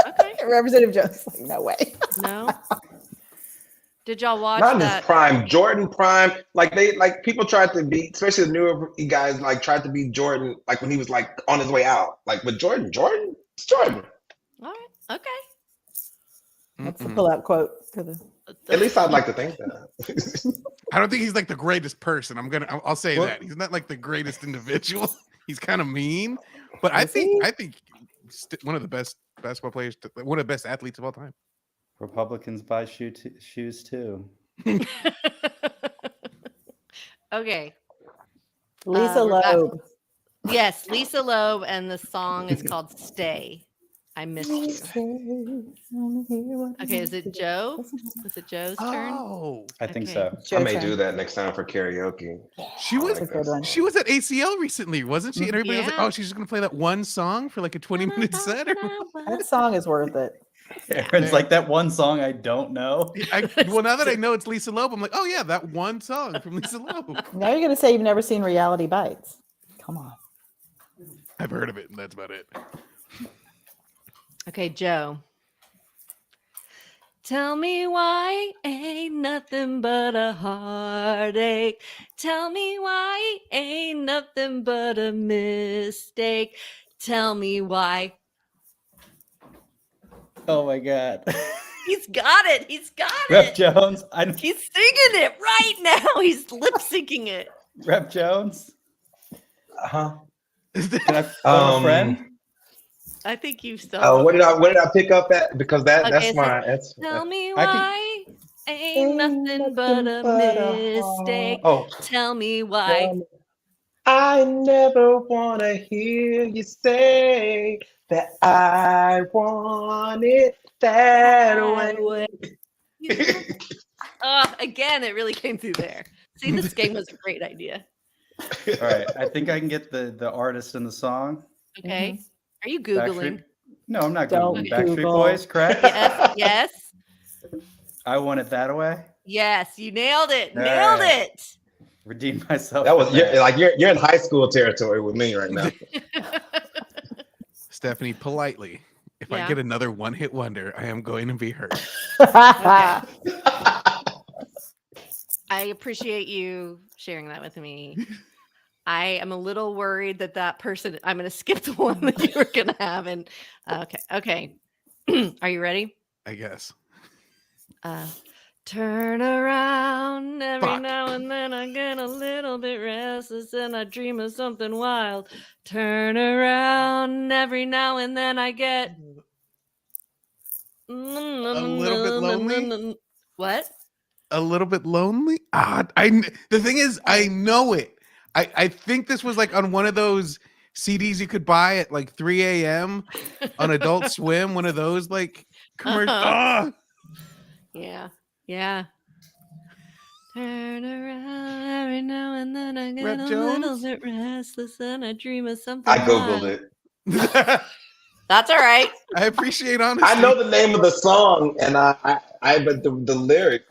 Speaker 1: Okay.
Speaker 2: Representative Jones, like, no way.
Speaker 1: No. Did y'all watch
Speaker 5: Not in his
Speaker 1: that?
Speaker 5: prime. Jordan prime. Like people tried to beat, especially the newer guys, like tried to beat Jordan, like when he was like on his way out. Like with Jordan, it's Jordan.
Speaker 1: All right. Okay.
Speaker 2: That's the
Speaker 3: Mm-mm.
Speaker 2: pull-out quote for the.
Speaker 5: At least I'd like to think that.
Speaker 3: I don't think he's like the greatest person. I'll say
Speaker 4: Well-
Speaker 3: that he's not like the greatest individual. He's kind of mean, but I
Speaker 2: Is
Speaker 3: think
Speaker 2: he?
Speaker 3: one of the best basketball players, one of the best athletes of all time.
Speaker 4: Republicans buy shoes too.
Speaker 1: Okay.
Speaker 2: Lisa
Speaker 1: we're back.
Speaker 2: Loeb.
Speaker 1: Yes, Lisa Loeb, and the song is called "Stay." I missed you. Okay, is it Joe? Is it Joe's turn?
Speaker 3: Oh,
Speaker 4: I think
Speaker 1: Okay.
Speaker 4: so.
Speaker 5: I may do that next time for karaoke.
Speaker 3: she was
Speaker 2: That's a good one.
Speaker 3: she was at ACL recently, wasn't she? And everybody was like,
Speaker 1: Yeah.
Speaker 3: "Oh, she's just gonna play that one song for like a 20-minute set." Or...
Speaker 2: That song is worth it.
Speaker 4: Aaron's like that one song I don't know.
Speaker 3: Well, now that I know it's Lisa Loeb, I'm like, "Oh yeah, that one song from Lisa Loeb."
Speaker 2: Now you're going to say you've never seen Reality Bites. Come on.
Speaker 3: I've heard of it, and that's about it.
Speaker 1: Okay, Joe. Tell me why ain't nothing but a heartache. Tell me why ain't nothing but a mistake. Tell me why.
Speaker 4: Oh my god.
Speaker 1: He's got it. He's got
Speaker 4: Rep
Speaker 1: it.
Speaker 4: Jones.
Speaker 1: He's singing it right now. He's lip syncing it.
Speaker 4: Rep Jones.
Speaker 5: Uh-huh.
Speaker 4: Can I phone a friend?
Speaker 1: I think you still.
Speaker 5: Where did I pick up at? Because
Speaker 1: Okay,
Speaker 5: that's
Speaker 1: so
Speaker 5: my that's
Speaker 1: Tell me
Speaker 4: I can-
Speaker 1: why ain't nothing but a mistake.
Speaker 5: oh.
Speaker 1: Tell me why.
Speaker 5: I never wanna hear you say that I want it that way.
Speaker 1: Again, it really came through there. See, this game was a great idea.
Speaker 4: All right. I think I can get the artist and the song.
Speaker 1: Okay. Are you Googling?
Speaker 4: Backstreet. No, I'm not
Speaker 2: Don't
Speaker 4: Googling. Backstreet
Speaker 2: Google.
Speaker 4: Boys, correct?
Speaker 1: Yes, yes,
Speaker 4: I want it that way.
Speaker 1: yes. You nailed it.
Speaker 4: All
Speaker 1: Nailed
Speaker 4: right.
Speaker 1: it.
Speaker 4: Redeem myself.
Speaker 5: That was
Speaker 4: for that.
Speaker 5: you're in high school territory with me right now.
Speaker 3: Stephanie, politely, if I
Speaker 1: Yeah.
Speaker 3: get another one-hit wonder, I am going to be hurt.
Speaker 1: I appreciate you sharing that with me. I am a little worried that person. I'm going to skip the one that you were going to have. And okay. Are you ready?
Speaker 3: I guess.
Speaker 1: Turn around every
Speaker 3: Fuck.
Speaker 1: now and then. I get a little bit restless and I dream of something wild. Turn around every now and then. I get
Speaker 3: A little bit lonely?
Speaker 1: What?
Speaker 3: A little bit lonely. The thing is, I know it. I think this was like on one of those CDs you could buy at like 3 a.m. on Adult Swim. One of those like commercials.
Speaker 1: Uh-huh. Yeah. Turn around every now and then. I get
Speaker 3: Rep
Speaker 1: a little
Speaker 3: Jones?
Speaker 1: bit restless and I dream of something.
Speaker 5: I googled
Speaker 1: wild.
Speaker 5: it.
Speaker 1: That's all right.
Speaker 3: I appreciate honesty.
Speaker 5: I know the name of the song, and but the lyrics,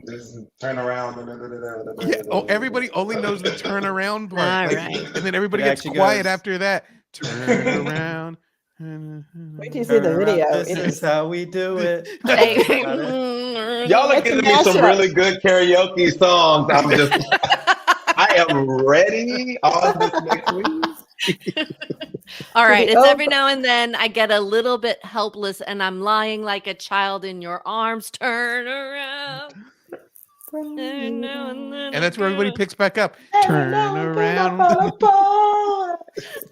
Speaker 5: just turn around.
Speaker 3: Yeah. Oh, everybody only knows the turnaround part.
Speaker 1: All
Speaker 3: like,
Speaker 1: right.
Speaker 3: And then everybody
Speaker 4: It
Speaker 3: gets
Speaker 4: actually
Speaker 3: quiet
Speaker 4: goes-
Speaker 3: after that. Turn around.
Speaker 2: Wait till you see the video.
Speaker 4: This
Speaker 2: It
Speaker 4: is
Speaker 2: is
Speaker 4: how we do it.
Speaker 1: Hey.
Speaker 5: Y'all are
Speaker 2: It's a
Speaker 5: giving me some
Speaker 2: mashup.
Speaker 5: really good karaoke songs. I am ready on this next week.
Speaker 1: All right.
Speaker 2: the
Speaker 1: It's
Speaker 2: over-
Speaker 1: every now and then I get a little bit helpless and I'm lying like a child in your arms. Turn around. Every now and then.
Speaker 3: And that's where everybody
Speaker 1: I
Speaker 3: picks back up. Turn around.
Speaker 1: and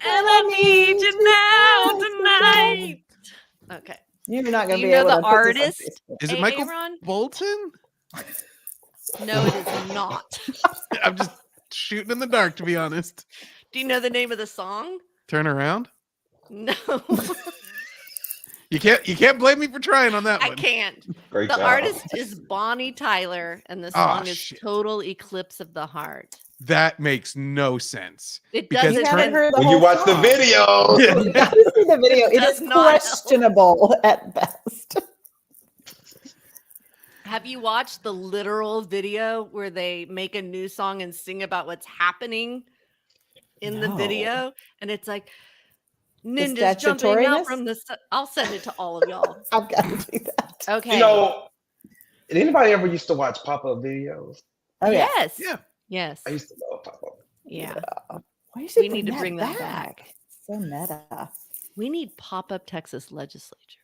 Speaker 1: I need you now tonight. Okay.
Speaker 2: You're not
Speaker 1: Do
Speaker 2: going to
Speaker 1: you
Speaker 2: be
Speaker 1: know
Speaker 2: able
Speaker 1: the
Speaker 2: to put this on
Speaker 1: artist?
Speaker 2: Facebook.
Speaker 3: Is it Michael
Speaker 1: Aaron?
Speaker 3: Bolton?
Speaker 1: No, it is not.
Speaker 3: I'm just shooting in the dark, to be honest.
Speaker 1: Do you know the name of the song?
Speaker 3: Turn around.
Speaker 1: No,
Speaker 3: You can't blame me for trying on that
Speaker 1: I
Speaker 3: one.
Speaker 1: can't.
Speaker 5: Great
Speaker 1: The
Speaker 5: job.
Speaker 1: artist is Bonnie Tyler, and the
Speaker 3: Aw,
Speaker 1: song is
Speaker 3: shit.
Speaker 1: Total Eclipse of the Heart.
Speaker 3: That makes no sense.
Speaker 1: It
Speaker 3: Because
Speaker 2: You
Speaker 1: doesn't.
Speaker 2: haven't heard the
Speaker 5: When you
Speaker 2: whole
Speaker 5: watch the
Speaker 2: song.
Speaker 5: video,
Speaker 2: You got to see the video. It
Speaker 1: Does
Speaker 2: is
Speaker 1: not help.
Speaker 2: questionable at best.
Speaker 1: Have you watched the literal video where they make a new song and sing about what's happening in the
Speaker 2: No.
Speaker 1: video? And it's like ninjas jumping out
Speaker 2: statutoriness?
Speaker 1: from the. I'll send it to all of y'all.
Speaker 2: I've got to see that.
Speaker 1: Okay.
Speaker 5: you know, did anybody ever used to watch pop-up videos?
Speaker 2: Oh, yeah.
Speaker 1: yes.
Speaker 3: Yeah.
Speaker 1: Yes.
Speaker 5: I used to love pop-up.
Speaker 1: Yeah.
Speaker 2: Why should
Speaker 1: We need to bring that back.
Speaker 2: So meta.
Speaker 1: We need pop-up Texas legislature.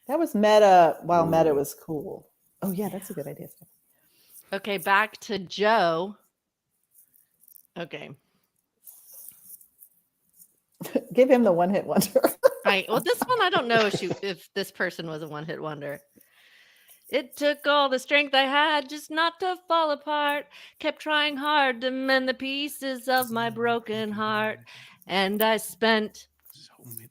Speaker 2: That was meta while meta was cool. Oh, yeah, that's a good idea.
Speaker 1: Okay, back to Joe. Okay.
Speaker 2: Give him the one-hit wonder.
Speaker 1: Well, this one I don't know if this person was a one-hit wonder. It took all the strength I had just not to fall apart. Kept trying hard to mend the pieces of my broken heart. And I spent.
Speaker 3: So many-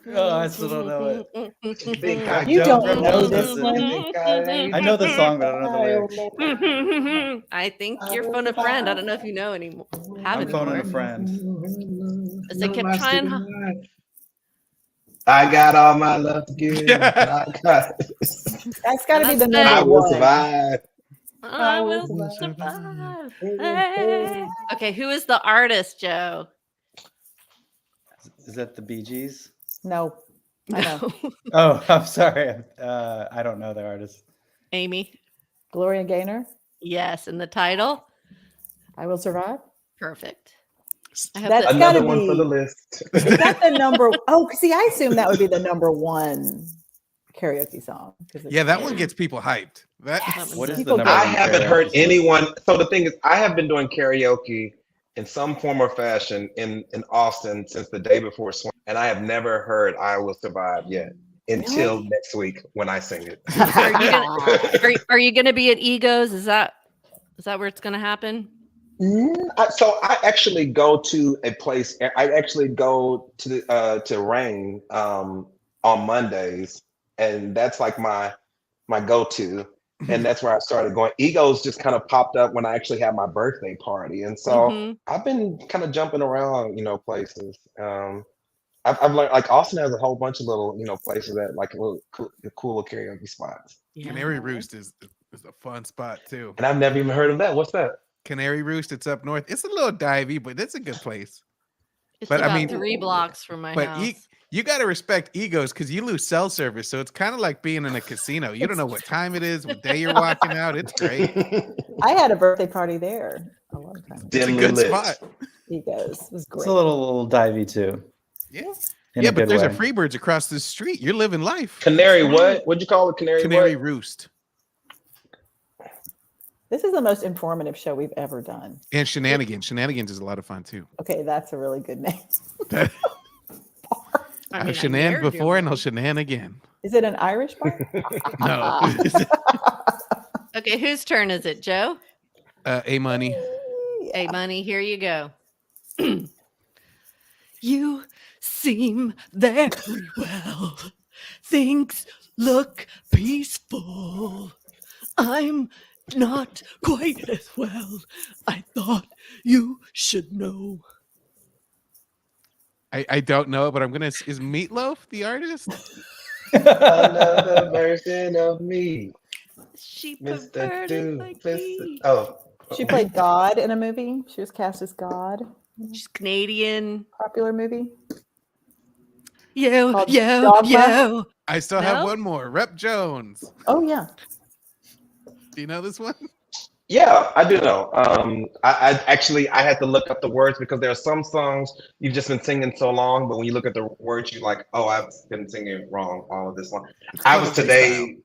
Speaker 4: Oh, I still don't know it.
Speaker 5: Big guy
Speaker 2: You
Speaker 5: jump
Speaker 2: don't
Speaker 5: from
Speaker 2: know
Speaker 5: the
Speaker 2: this one?
Speaker 5: big guy.
Speaker 4: I know the song, but I don't know the lyrics.
Speaker 1: I think you're phone a friend. I don't know if you know anymore. Have
Speaker 4: I'm phoning a
Speaker 1: anymore.
Speaker 4: friend.
Speaker 1: As I kept trying.
Speaker 5: I got all my love to give. I got-
Speaker 2: That's got to be the
Speaker 1: That's
Speaker 5: I
Speaker 2: number
Speaker 5: will
Speaker 2: one.
Speaker 5: survive.
Speaker 1: I will survive. Hey. Okay, who is the artist, Joe?
Speaker 4: Is that the Bee Gees?
Speaker 2: No. I know.
Speaker 4: Oh, I'm sorry. I don't know the artist.
Speaker 1: Amy.
Speaker 2: Gloria Gaynor,
Speaker 1: Yes, and the title?
Speaker 2: I Will Survive.
Speaker 1: Perfect. I hope
Speaker 2: That's
Speaker 1: that-
Speaker 2: gotta
Speaker 5: Another one for
Speaker 2: be-
Speaker 5: the list.
Speaker 2: Is that the number? Oh, see, I assume that would be the number one karaoke song. 'Cause it's-
Speaker 3: Yeah, that one gets people hyped. That
Speaker 2: Yes.
Speaker 4: What is the
Speaker 2: People
Speaker 4: number
Speaker 2: go-
Speaker 5: I
Speaker 4: one
Speaker 5: haven't
Speaker 4: karaoke
Speaker 5: heard
Speaker 4: song?
Speaker 5: anyone. So the thing is, I have been doing karaoke in some form or fashion in Austin since the day before swing, and I have never heard "I Will Survive" yet until
Speaker 2: Really?
Speaker 5: next week when I sing it.
Speaker 1: Are you going to be at Egos? Is that where it's going to happen?
Speaker 5: So I actually go to a place. I actually go to Rain on Mondays, and that's like my go-to. And that's where I started going. Egos just kind of popped up when I actually had my birthday party, and so
Speaker 1: Mhm.
Speaker 5: I've been kind of jumping around, places. I've learned like Austin has a whole bunch of little, places that like little cool karaoke spots,
Speaker 3: Canary Roost is a fun spot too.
Speaker 5: and I've never even heard of that. What's that?
Speaker 3: Canary Roost, it's up north. It's a little divey, but it's a good place.
Speaker 1: It's
Speaker 3: But, I
Speaker 1: about
Speaker 3: mean-
Speaker 1: 3 blocks from my
Speaker 3: But
Speaker 1: house.
Speaker 3: you got to respect Egos because you lose cell service, so it's kind of like being in a casino. You don't know what time it is, what day you're walking out. It's great.
Speaker 2: I had a birthday party there a long time ago.
Speaker 3: It's a
Speaker 5: Dimly
Speaker 3: good
Speaker 5: lit.
Speaker 3: spot.
Speaker 2: He goes. It was
Speaker 4: It's
Speaker 2: great.
Speaker 4: a little divey too.
Speaker 3: Yeah,
Speaker 4: In
Speaker 3: yeah,
Speaker 4: a
Speaker 3: but
Speaker 4: good
Speaker 3: there's a
Speaker 4: way.
Speaker 3: Freebirds across the street. You're living life.
Speaker 5: Canary what? What'd you call it? Canary,
Speaker 3: Canary
Speaker 5: what?
Speaker 3: Roost
Speaker 2: This is the most informative show we've ever done.
Speaker 3: and Shenanigans. Shenanigans is a lot of fun too.
Speaker 2: Okay, that's a really good name.
Speaker 1: I
Speaker 3: I've
Speaker 1: mean,
Speaker 3: shenan
Speaker 1: I
Speaker 3: before and I'll shenan again.
Speaker 2: Is it an Irish bar?
Speaker 3: No.
Speaker 1: Okay, whose turn is it, Joe?
Speaker 3: A Money.
Speaker 1: Hey, Money, here you go. You seem very well. Things look peaceful. I'm not quite as well. I thought you should know.
Speaker 3: I don't know, but I'm gonna. Is Meatloaf the artist?
Speaker 5: Another version of me,
Speaker 1: She
Speaker 5: Mr.
Speaker 1: preferred it
Speaker 5: Do.
Speaker 1: like
Speaker 5: Mr.
Speaker 1: me.
Speaker 5: Oh,
Speaker 2: She played God in a movie. She was cast as God.
Speaker 1: She's Canadian.
Speaker 2: Popular movie.
Speaker 1: Yo,
Speaker 2: Called
Speaker 1: yo,
Speaker 2: Dogma?
Speaker 1: yo.
Speaker 3: I still have
Speaker 1: No?
Speaker 3: one more. Rep Jones.
Speaker 2: Oh yeah.
Speaker 3: Do you know this one?
Speaker 5: yeah, I do know. I actually I had to look up the words because there are some songs you've just been singing so long, but when you look at the words, you're like, oh, I've been singing wrong all of this one. I was today.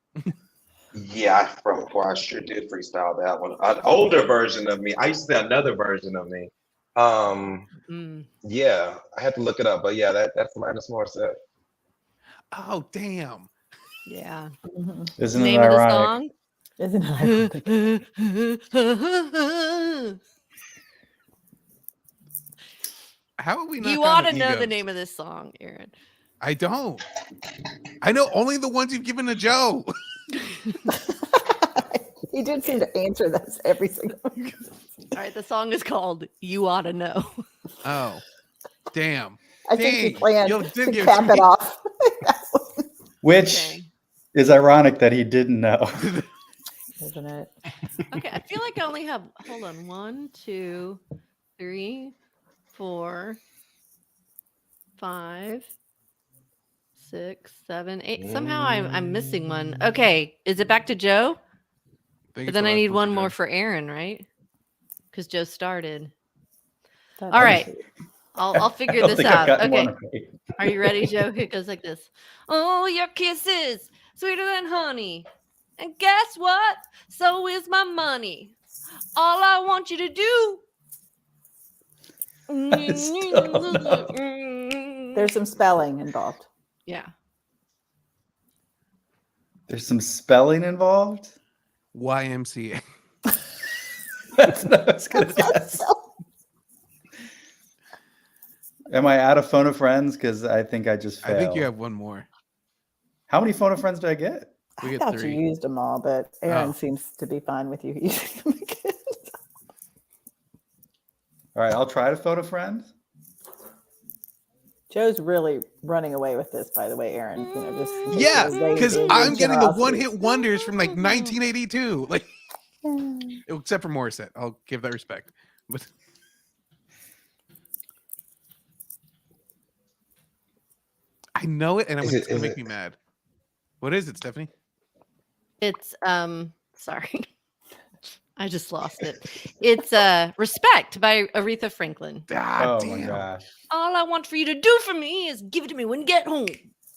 Speaker 5: Yeah, I sure did freestyle that one. An older version of me. I used to say another version of me.
Speaker 1: Mm.
Speaker 5: Yeah, I had to look it up, but yeah, that's Minus Morissette.
Speaker 3: Oh damn!
Speaker 1: Yeah.
Speaker 2: Mhm.
Speaker 4: Isn't it
Speaker 1: Name of the
Speaker 4: ironic?
Speaker 1: song?
Speaker 2: Isn't it?
Speaker 1: Hey,
Speaker 3: How are we not?
Speaker 1: You ought to know the name of this song, Aaron.
Speaker 3: I don't. I know only the ones you've given to Joe.
Speaker 2: He did seem to answer this every single.
Speaker 1: All right, the song is called "You Ought to Know."
Speaker 3: Oh, damn.
Speaker 2: I think he planned
Speaker 3: You
Speaker 2: to
Speaker 3: did give
Speaker 2: cap
Speaker 3: me-
Speaker 2: it off.
Speaker 4: Which
Speaker 1: Okay.
Speaker 4: is ironic that he didn't know.
Speaker 2: Isn't it?
Speaker 1: Okay, I feel like I only have. Hold on, 1, 2, 3, 4, 5, 6, 7, 8. Somehow I'm missing one. Okay, is it back to Joe? But then I need one more for Aaron, right? Because Joe started.
Speaker 2: That's
Speaker 1: All right.
Speaker 2: sweet.
Speaker 1: I'll figure
Speaker 4: I don't
Speaker 1: this
Speaker 4: think I've
Speaker 1: out.
Speaker 4: gotten
Speaker 1: Okay.
Speaker 4: one right.
Speaker 1: Are you ready, Joe? It goes like this. Oh, your kisses sweeter than honey. And guess what? So is my money. All I want you to do.
Speaker 4: I still don't know.
Speaker 2: There's some spelling involved.
Speaker 1: Yeah.
Speaker 4: There's some spelling involved.
Speaker 3: YMCA.
Speaker 4: That's not what I was gonna guess. Am I out of phone of friends? Because I think I just failed.
Speaker 3: I think you have one more.
Speaker 4: How many phone of friends did I get?
Speaker 3: We
Speaker 2: I
Speaker 3: get
Speaker 2: thought
Speaker 3: 3.
Speaker 2: you used them all, but Aaron
Speaker 3: Oh.
Speaker 2: seems to be fine with you using them again.
Speaker 4: All right, I'll try to phone a friend.
Speaker 2: Joe's really running away with this, by the way, Aaron. You know, just in case
Speaker 3: Yeah,
Speaker 2: you're
Speaker 3: because
Speaker 2: raising
Speaker 3: I'm getting the
Speaker 2: generosity.
Speaker 3: one-hit wonders from like 1982. Like,
Speaker 2: Yeah.
Speaker 3: except for Morissette, I'll give that respect. But I know it, and it's gonna make me mad. What is it, Stephanie?
Speaker 1: It's sorry. I just lost it. It's Respect by Aretha Franklin.
Speaker 3: Ah,
Speaker 4: Oh my
Speaker 3: damn.
Speaker 4: gosh.
Speaker 1: All I want for you to do for me is give it to me when you get home.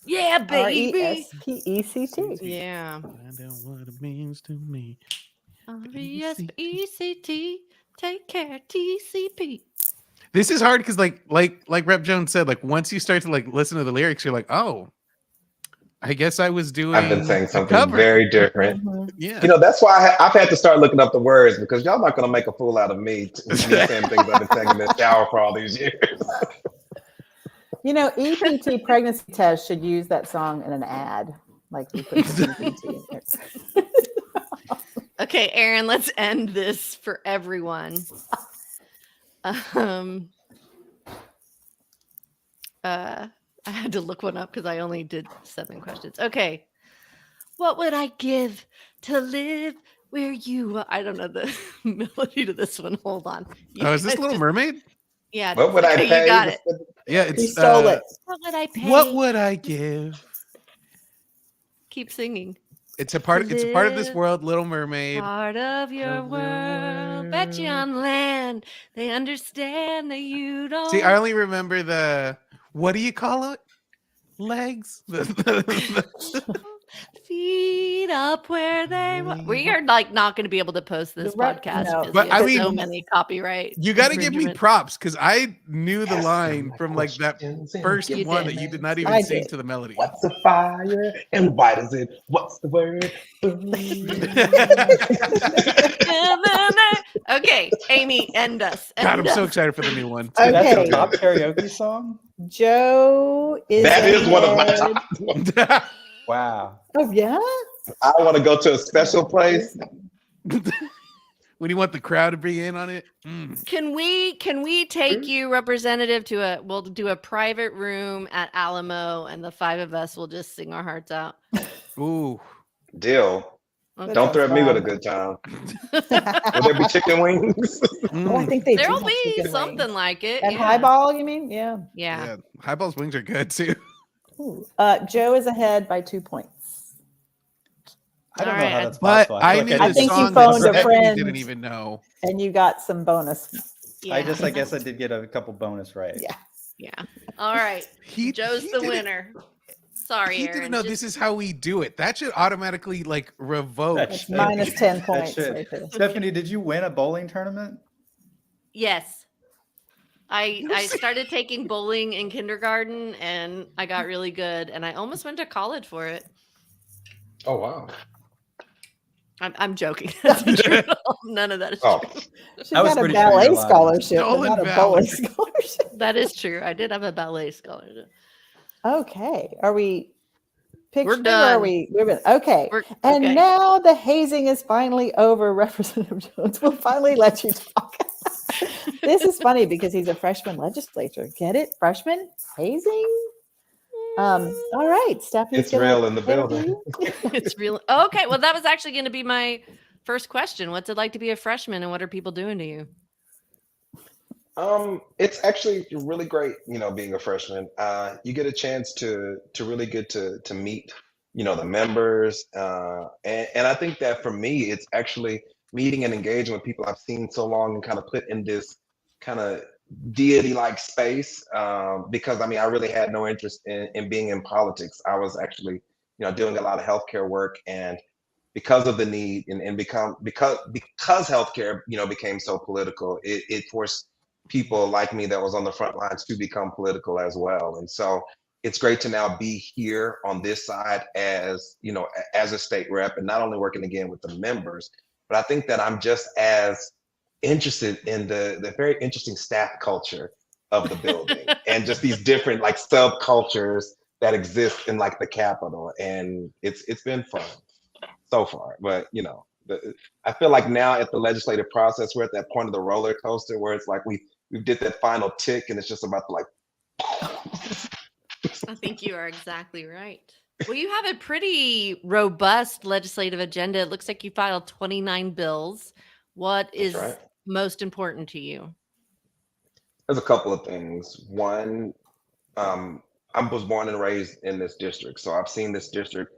Speaker 1: Yeah, baby.
Speaker 2: RESPECT.
Speaker 1: Yeah.
Speaker 3: Find out what it means to me.
Speaker 1: R-E-S-P-E-C-T. Take care, TCP.
Speaker 3: This is hard because, like Rep Jones said, like once you start to like listen to the lyrics, you're like, oh, I guess I was doing.
Speaker 5: I've been saying
Speaker 3: a
Speaker 5: something
Speaker 3: cover.
Speaker 5: very different.
Speaker 2: Mhm.
Speaker 3: Yeah.
Speaker 5: You know, that's why I've had to start looking up the words because y'all not going to make a fool out of me. Me saying things I've been saying in the shower for all these years.
Speaker 2: You know, EPT pregnancy test should use that song in an ad. Like we put the EPT in there.
Speaker 1: Okay, Aaron, let's end this for everyone. I had to look one up because I only did 7 questions. Okay. What would I give to live where you are? I don't know the melody to this one. Hold on. You
Speaker 3: Oh, is this
Speaker 1: guys
Speaker 3: Little
Speaker 1: just-
Speaker 3: Mermaid?
Speaker 1: Yeah.
Speaker 5: What would I
Speaker 1: okay,
Speaker 5: pay?
Speaker 1: You got it.
Speaker 3: Yeah,
Speaker 2: He
Speaker 3: it's
Speaker 2: stole it.
Speaker 1: What would I pay?
Speaker 3: What would I give?
Speaker 1: Keep singing.
Speaker 3: It's a part. It's a part of this
Speaker 1: Live
Speaker 3: world, Little Mermaid.
Speaker 1: Part of your
Speaker 3: Of the
Speaker 1: world. Bet you
Speaker 3: world.
Speaker 1: on land. They understand that you don't.
Speaker 3: See, I only remember the. What do you call it? Legs.
Speaker 1: Feet up where they we are like not going to be able to post this
Speaker 2: The rep-
Speaker 1: podcast
Speaker 2: no.
Speaker 1: because
Speaker 3: But
Speaker 1: we have
Speaker 3: I
Speaker 1: so
Speaker 3: mean,
Speaker 1: many copyright.
Speaker 3: You got to give me
Speaker 1: infringement.
Speaker 3: props because I knew the line from like that first
Speaker 1: You
Speaker 3: one
Speaker 1: did.
Speaker 3: that you did not even
Speaker 2: I
Speaker 3: sing
Speaker 2: did.
Speaker 3: to the melody.
Speaker 5: What's a fire and why does it? What's the word?
Speaker 1: Okay, Amy, end us.
Speaker 3: God,
Speaker 1: End
Speaker 3: I'm so
Speaker 1: us.
Speaker 3: excited for the new one.
Speaker 2: Okay.
Speaker 4: That's a top karaoke song?
Speaker 2: Joe is
Speaker 5: That is one of my
Speaker 2: ahead.
Speaker 5: top ones.
Speaker 4: Wow.
Speaker 2: Oh yeah.
Speaker 5: I want to go to a special place.
Speaker 3: When you want the crowd to be in on it. Mm.
Speaker 1: Can we take you, representative, to we'll do a private room at Alamo, and the 5 of us will just sing our hearts out.
Speaker 3: Ooh.
Speaker 5: Deal.
Speaker 1: Okay.
Speaker 5: Don't threaten me with a
Speaker 2: fun.
Speaker 5: good time. Will there be chicken wings?
Speaker 2: Oh, I
Speaker 3: Mm.
Speaker 2: think they
Speaker 1: There'll
Speaker 2: do have
Speaker 1: be
Speaker 2: chicken
Speaker 1: something
Speaker 2: wings.
Speaker 1: like it.
Speaker 2: At
Speaker 1: yeah.
Speaker 2: Highball, you mean? Yeah.
Speaker 1: Yeah.
Speaker 3: Yeah. Highball's wings are good too.
Speaker 2: Ooh. Joe is ahead by 2 points.
Speaker 4: I don't
Speaker 1: All
Speaker 4: know
Speaker 1: right,
Speaker 4: how that's
Speaker 3: But
Speaker 4: possible.
Speaker 3: I
Speaker 4: feel
Speaker 3: knew
Speaker 4: like
Speaker 2: I
Speaker 3: the
Speaker 2: think you
Speaker 3: song
Speaker 2: phoned
Speaker 3: that
Speaker 2: a
Speaker 3: Stephanie
Speaker 2: friend.
Speaker 3: didn't even know.
Speaker 2: And you got some bonus.
Speaker 1: Yeah.
Speaker 4: I guess I did get a couple bonus right.
Speaker 2: Yeah.
Speaker 1: Yeah. All right. Joe's
Speaker 3: he
Speaker 1: the
Speaker 3: didn't-
Speaker 1: winner. Sorry,
Speaker 3: He
Speaker 1: Aaron.
Speaker 3: didn't know
Speaker 1: Just-
Speaker 3: this is how we do it. That should automatically like revoke.
Speaker 4: That
Speaker 2: It's
Speaker 4: should-
Speaker 2: minus 10
Speaker 4: that
Speaker 2: points
Speaker 4: should.
Speaker 2: right there.
Speaker 4: Stephanie, did you win a bowling tournament?
Speaker 1: Yes. I started taking bowling in kindergarten and I got really good and I almost went to college for it.
Speaker 5: Oh wow.
Speaker 1: I'm joking. That's true. None of that is
Speaker 5: Oh,
Speaker 1: true.
Speaker 2: She
Speaker 4: I was
Speaker 2: got a
Speaker 4: pretty sure
Speaker 2: ballet
Speaker 4: you're lying.
Speaker 2: scholarship, but
Speaker 3: Stolen
Speaker 2: not a
Speaker 3: valor.
Speaker 2: bowling scholarship.
Speaker 1: That is true. I did have a ballet scholarship.
Speaker 2: Okay. Are we
Speaker 1: We're
Speaker 2: picturing or
Speaker 1: done.
Speaker 2: are we moving? Okay.
Speaker 1: We're
Speaker 2: And
Speaker 1: okay.
Speaker 2: now the hazing is finally over. Representative Jones will finally let you talk. This is funny because he's a freshman legislator. Get it? Freshman hazing? All right. Stephanie's
Speaker 5: it's
Speaker 2: going
Speaker 5: real
Speaker 2: to
Speaker 5: in the building.
Speaker 1: It's real. Okay, well, that was actually going to be my first question. What's it like to be a freshman, and what are people doing to you?
Speaker 5: It's actually really great, being a freshman. You get a chance to really get to meet, the members. And I think that for me, it's actually meeting and engaging with people I've seen so long and kind of put in this kind of deity-like space. Because I mean, I really had no interest in being in politics. I was actually, doing a lot of healthcare work, and because of the need and because healthcare became so political, it forced people like me that was on the front lines to become political as well. And so it's great to now be here on this side as as a state rep, and not only working again with the members, but I think that I'm just as interested in the very interesting staff culture of the building and just these different like subcultures that exist in like the Capitol. And it's been fun so far. But I feel like now at the legislative process, we're at that point of the roller coaster where it's like we did that final tick, and it's just about to like.
Speaker 1: I think you are exactly right. Well, you have a pretty robust legislative agenda. It looks like you filed 29 bills. What is
Speaker 5: right.
Speaker 1: most important to you?
Speaker 5: There's a couple of things. One, I was born and raised in this district, so I've seen this district,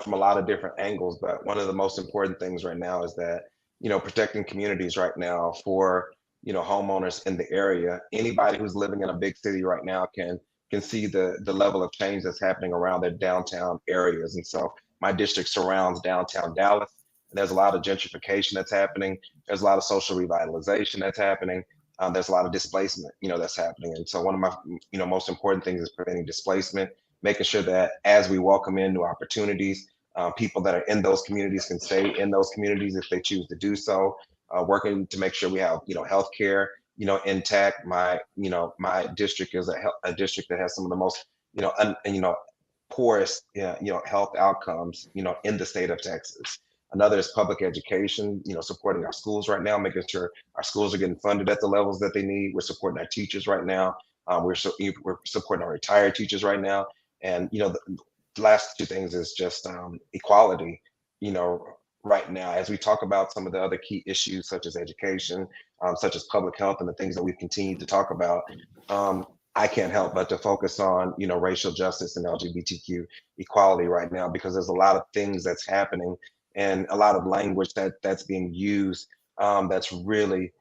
Speaker 5: from a lot of different angles. But one of the most important things right now is that, protecting communities right now for, homeowners in the area. Anybody who's living in a big city right now can see the level of change that's happening around their downtown areas. And so my district surrounds downtown Dallas. And there's a lot of gentrification that's happening. There's a lot of social revitalization that's happening. There's a lot of displacement, that's happening. And so one of my, most important things is preventing displacement, making sure that as we welcome in new opportunities, people that are in those communities can stay in those communities if they choose to do so. Working to make sure we have, healthcare, intact. My district is a district that has some of the most, poorest, health outcomes, in the state of Texas. Another is public education, supporting our schools right now, making sure our schools are getting funded at the levels that they need. We're supporting our teachers right now. We're supporting our retired teachers right now. And, the last two things is just equality, right now, as we talk about some of the other key issues, such as education, such as public health, and the things that we've continued to talk about. I can't help but to focus on, racial justice and LGBTQ equality right now, because there's a lot of things that's happening and a lot of language that's being used that's really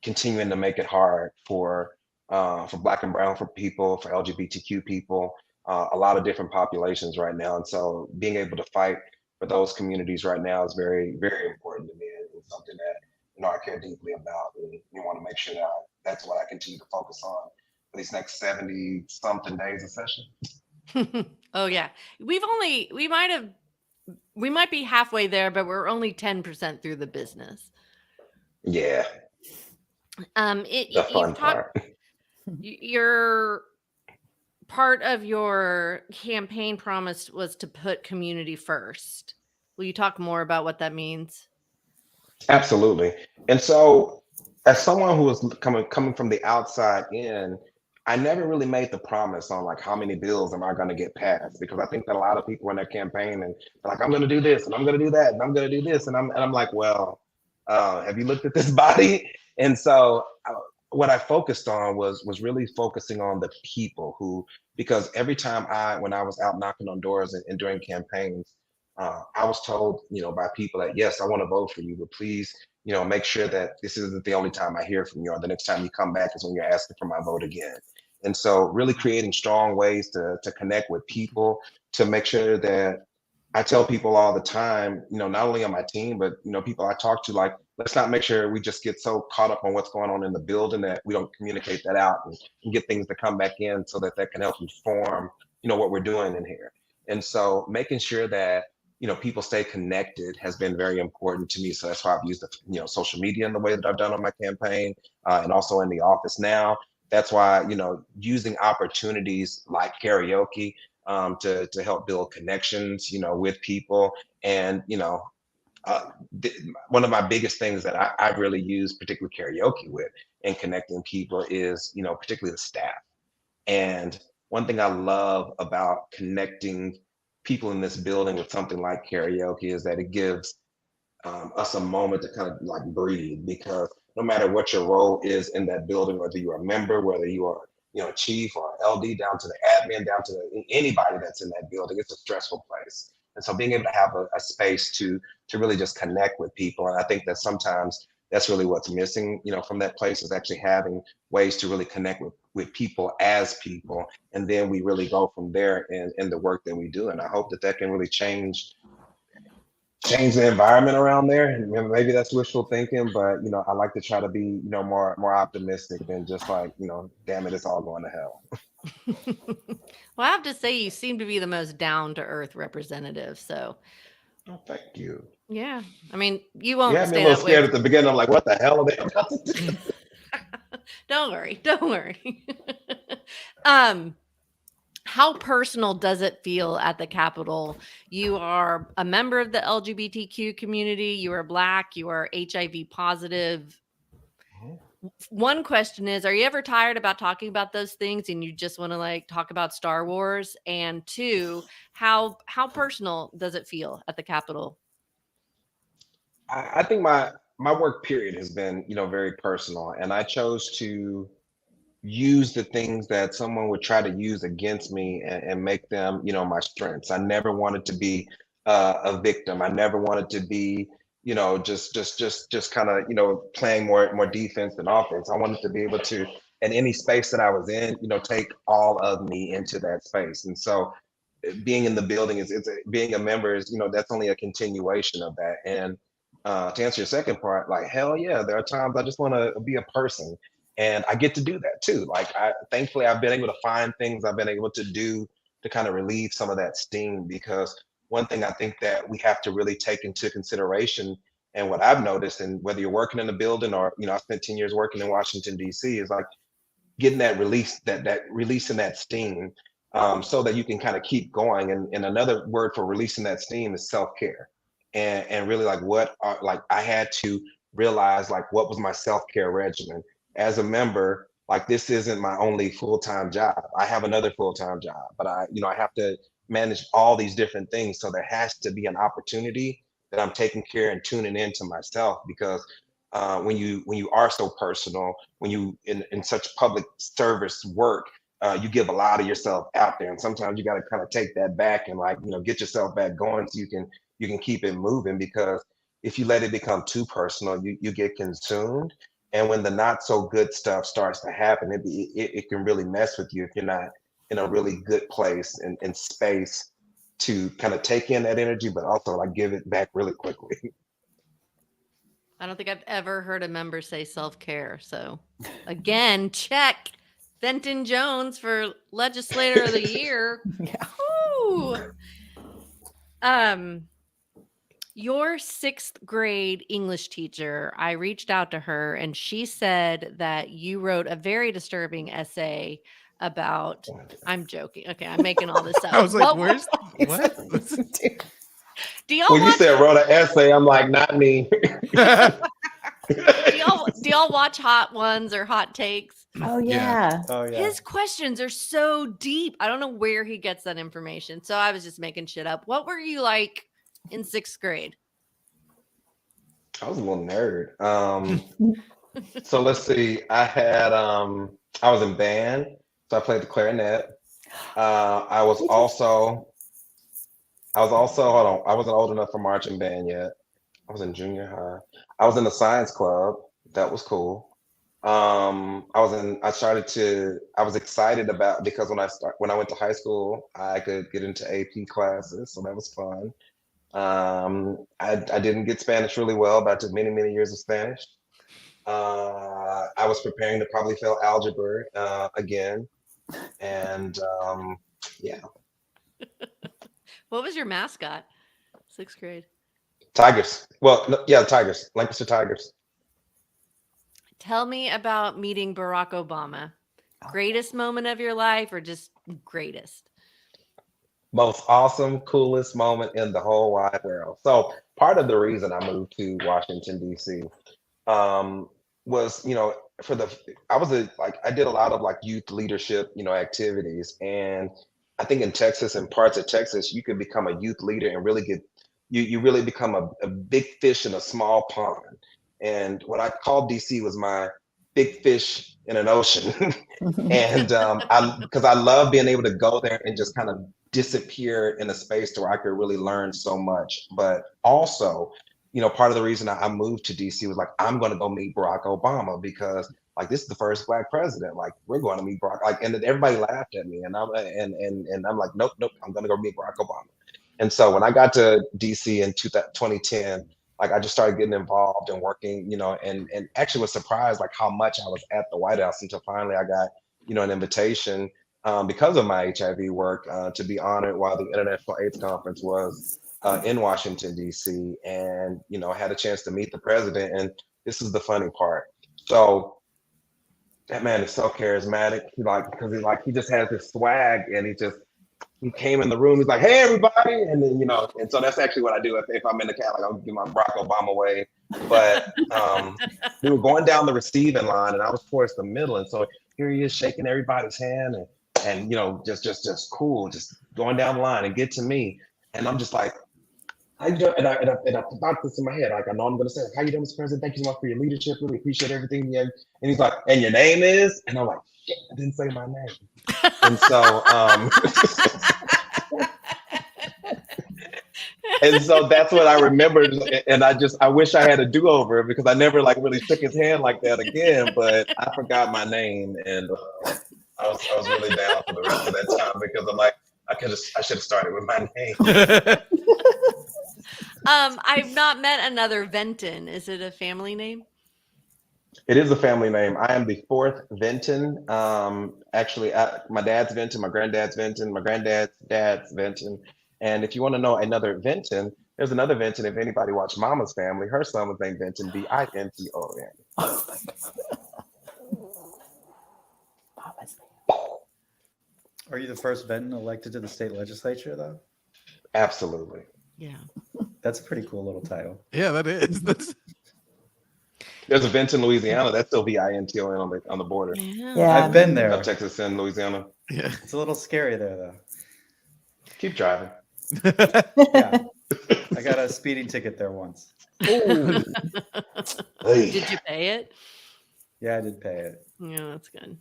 Speaker 5: continuing to make it hard for Black and Brown people, for LGBTQ people, a lot of different populations right now. And so being able to fight for those communities right now is very, very important to me, and something that I care deeply about, and want to make sure that that's what I continue to focus on for these next 70 something days of session.
Speaker 1: Oh yeah, we might be halfway there, but we're only 10% through the business.
Speaker 5: Yeah, the fun part.
Speaker 1: Your part of your campaign promise was to put community first. Will you talk more about what that means?
Speaker 5: Absolutely. And so, as someone who was coming from the outside in, I never really made the promise on like how many bills am I going to get passed, because I think that a lot of people in their campaign and like, I'm going to do this and I'm going to do that and I'm going to do this, and I'm like, well, have you looked at this body? And so what I focused on was really focusing on the people who, because every time when I was out knocking on doors and during campaigns, I was told, by people that, yes, I want to vote for you, but please, make sure that this isn't the only time I hear from you, or the next time you come back is when you're asking for my vote again. And so really creating strong ways to connect with people, to make sure that I tell people all the time, not only on my team, but, people I talk to, like, let's not make sure we just get so caught up on what's going on in the building that we don't communicate that out and get things to come back in so that can help inform, what we're doing in here. And so making sure that people stay connected has been very important to me. So that's why I've used social media in the way that I've done on my campaign, and also in the office now. That's why, using opportunities like karaoke to help build connections, with people. And, one of my biggest things that I really use, particularly karaoke with and connecting people is, particularly the staff. And one thing I love about connecting people in this building with something like karaoke is that it gives us a moment to kind of like breathe, because no matter what your role is in that building, whether you're a member, whether you are chief or LD, down to the admin, down to anybody that's in that building, it's a stressful place. And so being able to have a space to really just connect with people, and I think that sometimes that's really what's missing, from that place, is actually having ways to really connect with people as people, and then we really go from there in the work that we do. And I hope that can really change the environment around there. And maybe that's wishful thinking, but I like to try to be more optimistic than just like, damn it, it's all going to hell.
Speaker 1: Well, I have to say, you seem to be the most down to earth representative. So,
Speaker 5: oh, thank you.
Speaker 1: Yeah, I mean, you won't.
Speaker 5: You had me a little scared at the beginning. I'm like, what the hell are they about to do?
Speaker 1: Don't worry. How personal does it feel at the Capitol? You are a member of the LGBTQ community. You are Black. You are HIV positive. One question is, are you ever tired about talking about those things and you just want to like talk about Star Wars? And two, how personal does it feel at the Capitol?
Speaker 5: I think my work period has been, very personal, and I chose to use the things that someone would try to use against me and make them, my strengths. I never wanted to be a victim. I never wanted to be, just kind of, playing more defense than offense. I wanted to be able to, in any space that I was in, take all of me into that space. And so being in the building being a member is, that's only a continuation of that. And to answer your second part, like, hell yeah, there are times I just want to be a person. And I get to do that too. Like, thankfully, I've been able to find things I've been able to do to kind of relieve some of that steam. Because one thing I think that we have to really take into consideration, and what I've noticed, and whether you're working in a building or, I spent 10 years working in Washington, D.C., is like getting that release, that releasing that steam, so that you can kind of keep going. And another word for releasing that steam is self-care. And really like I had to realize like what was my self-care regimen. As a member, like this isn't my only full-time job. I have another full-time job, but I have to manage all these different things. So there has to be an opportunity that I'm taking care and tuning into myself, because when you are so personal, when you in such public service work, you give a lot of yourself out there, and sometimes you got to kind of take that back and like get yourself back going so you can keep it moving. Because if you let it become too personal, you get consumed. And when the not so good stuff starts to happen, it can really mess with you if you're not in a really good place and space to kind of take in that energy, but also like give it back really quickly.
Speaker 1: I don't think I've ever heard a member say self-care. So again, check Venton Jones for Legislator of the Year.
Speaker 2: Yeah.
Speaker 1: Woo! Your sixth grade English teacher, I reached out to her and she said that you wrote a very disturbing essay about, I'm joking. Okay, I'm making all this up.
Speaker 3: I was like, where's what?
Speaker 1: Do y'all
Speaker 5: When you
Speaker 1: watch,
Speaker 5: said wrote an essay, I'm like, not me.
Speaker 1: do y'all watch Hot Ones or Hot Takes?
Speaker 2: Oh yeah.
Speaker 4: Oh yeah.
Speaker 1: His questions are so deep. I don't know where he gets that information. So I was just making shit up. What were you like in sixth grade?
Speaker 5: I was a little nerd. So let's see. I was in band, so I played the clarinet. I was also hold on. I wasn't old enough for marching band yet. I was in junior high. I was in the science club. That was cool. I was excited about, because when I went to high school, I could get into AP classes, so that was fun. I didn't get Spanish really well, but I took many, many years of Spanish. I was preparing to probably fail algebra again. And yeah.
Speaker 1: What was your mascot? 6th grade.
Speaker 5: Tigers. Well, yeah, Tigers. Lancaster Tigers.
Speaker 1: Tell me about meeting Barack Obama. Greatest moment of your life or just greatest?
Speaker 5: Most awesome, coolest moment in the whole wide world. So part of the reason I moved to Washington, D.C. Was, for I did a lot of like youth leadership, activities. And I think in Texas and parts of Texas, you can become a youth leader and really you really become a big fish in a small pond. And what I called DC was my big fish in an ocean. And because I love being able to go there and just kind of disappear in a space to where I could really learn so much. But also, part of the reason I moved to DC was like, I'm going to go meet Barack Obama because like this is the first Black president. Like we're going to meet Barack. Like, and then everybody laughed at me, and I'm like, nope, I'm going to go meet Barack Obama. And so when I got to DC in 2010, like I just started getting involved and working, and actually was surprised like how much I was at the White House until finally I got, an invitation because of my HIV work to be honored while the International AIDS Conference was in Washington, D.C. And, I had a chance to meet the president. And this is the funny part. So that man is so charismatic. He just has this swag, and he came in the room. He's like, "Hey, everybody!" And then and so that's actually what I do if I'm in the cat. Like I'll give my Barack Obama wave. But we were going down the receiving line, and I was towards the middle, and so here he is shaking everybody's hand, and just cool, just going down the line and get to me, and I'm just like, I thought this in my head, like I know I'm gonna say, "How you doing, Mr. President? Thank you so much for your leadership. Really appreciate everything." And he's like, "And your name is?" And I'm like, "Shit, I didn't say my name." And so and so that's what I remembered, and I wish I had a do-over because I never like really shook his hand like that again. But I forgot my name, and I was really down for the rest of that time because I'm like, I should have started with my name.
Speaker 1: I've not met another Venton. Is it a family name?
Speaker 5: It is a family name. I am the 4th Venton. Actually, my dad's Venton, my granddad's Venton, my granddad's dad's Venton. And if you want to know another Venton, there's another Venton. If anybody watched Mama's Family, her son was named Venton, Vinton.
Speaker 2: Oh my God.
Speaker 4: Are you the first Venton elected to the state legislature, though?
Speaker 5: Absolutely.
Speaker 1: Yeah.
Speaker 4: That's a pretty cool little title.
Speaker 3: Yeah, that is.
Speaker 5: There's a Venton, Louisiana. That's still Vinton on the border
Speaker 2: Yeah.
Speaker 4: I've been there.
Speaker 5: of Texas and Louisiana.
Speaker 3: Yeah.
Speaker 4: It's a little scary there, though.
Speaker 5: Keep driving.
Speaker 4: Yeah. I got a speeding ticket there once.
Speaker 1: Did you pay it?
Speaker 4: Yeah, I did pay it.
Speaker 1: Yeah, that's good.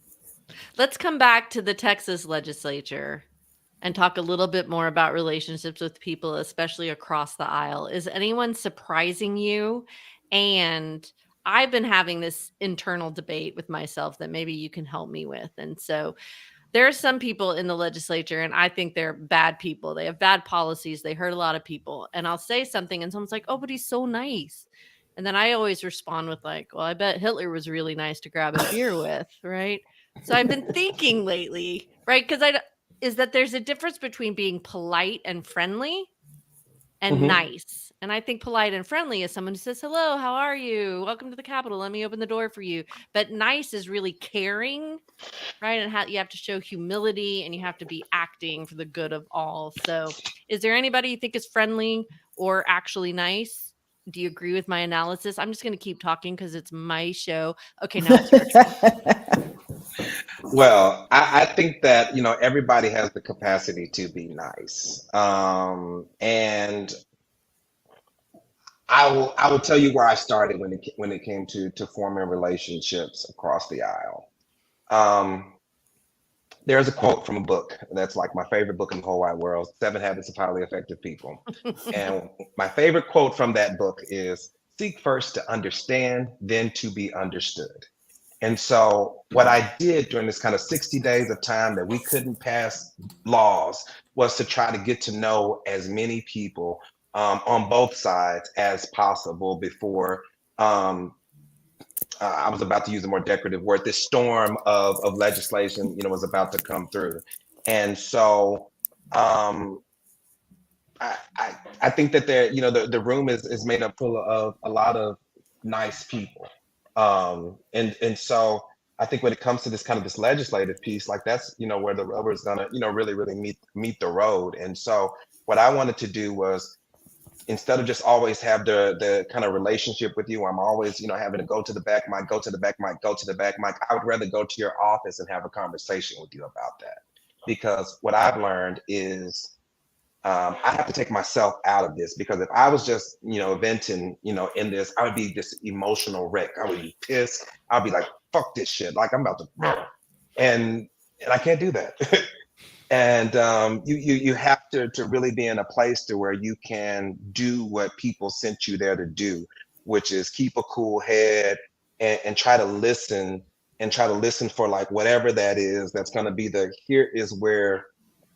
Speaker 1: Let's come back to the Texas legislature and talk a little bit more about relationships with people, especially across the aisle. Is anyone surprising you? And I've been having this internal debate with myself that maybe you can help me with. And so there are some people in the legislature, and I think they're bad people. They have bad policies. They hurt a lot of people. And I'll say something, and someone's like, "Oh, but he's so nice." And then I always respond with like, "Well, I bet Hitler was really nice to grab a beer with," right? So I've been thinking lately, right? Because is that there's a difference between being polite and friendly and nice. And I think polite and friendly is someone who says, "Hello, how are you? Welcome to the Capitol. Let me open the door for you." But nice is really caring, right? And you have to show humility, and you have to be acting for the good of all. So is there anybody you think is friendly or actually nice? Do you agree with my analysis? I'm just going to keep talking because it's my show. Okay, now it's your turn.
Speaker 5: Well, I think that, everybody has the capacity to be nice. And I will tell you where I started when it came to forming relationships across the aisle. There's a quote from a book that's like my favorite book in the whole wide world, 7 Habits of Highly Effective People. And my favorite quote from that book is, "Seek first to understand, then to be understood." And so what I did during this kind of 60 days of time that we couldn't pass laws was to try to get to know as many people on both sides as possible before I was about to use a more decorative word, this storm of legislation, was about to come through. And so I think that there, the room is made up full of a lot of nice people. And so I think when it comes to this legislative piece, like that's, where the rubber is gonna, really, really meet the road. And so what I wanted to do was, instead of just always have the kind of relationship with you, I'm always, having to go to the back mic, go to the back mic, go to the back mic. I would rather go to your office and have a conversation with you about that. Because what I've learned is, I have to take myself out of this, because if I was just, venting, in this, I would be this emotional wreck. I would be pissed. I'd be like, fuck this shit. Like I'm about to, and I can't do that. And you have to really be in a place to where you can do what people sent you there to do, which is keep a cool head and try to listen for like whatever that is that's going to be here is where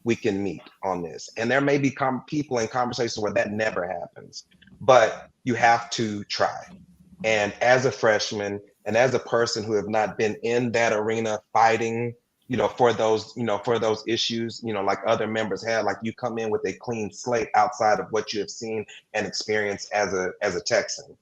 Speaker 5: we can meet on this. And there may be people in conversations where that never happens, but you have to try. And as a freshman and as a person who have not been in that arena fighting, for those issues, like other members have, like you come in with a clean slate outside of what you have seen and experienced as a Texan.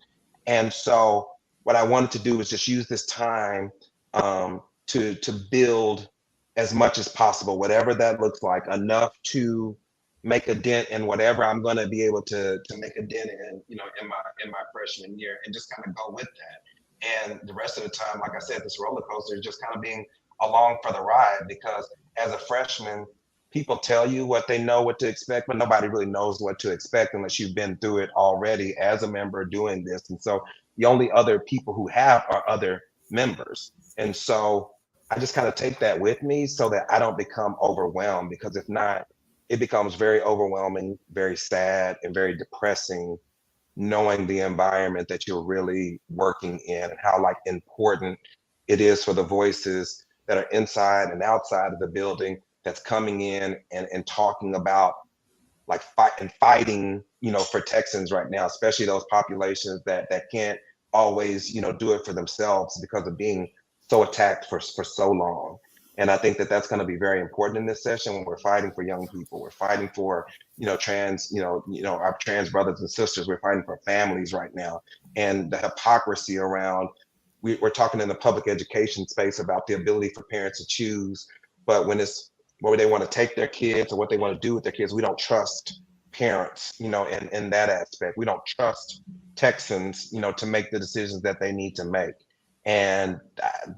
Speaker 5: And so what I wanted to do is just use this time to build as much as possible, whatever that looks like, enough to make a dent in whatever I'm going to be able to make a dent in, in my freshman year, and just kind of go with that. And the rest of the time, like I said, this roller coaster is just kind of being along for the ride, because as a freshman, people tell you what they know what to expect, but nobody really knows what to expect unless you've been through it already as a member doing this. And so the only other people who have are other members. And so I just kind of take that with me so that I don't become overwhelmed, because if not, it becomes very overwhelming, very sad, and very depressing, knowing the environment that you're really working in and how like important it is for the voices that are inside and outside of the building that's coming in and talking about like fighting, for Texans right now, especially those populations that can't always, do it for themselves because of being so attacked for so long. And I think that that's going to be very important in this session when we're fighting for young people. We're fighting for, trans, our trans brothers and sisters. We're fighting for families right now. And the hypocrisy around, we're talking in the public education space about the ability for parents to choose. But when it's where they want to take their kids or what they want to do with their kids, we don't trust parents, in that aspect. We don't trust Texans, to make the decisions that they need to make. And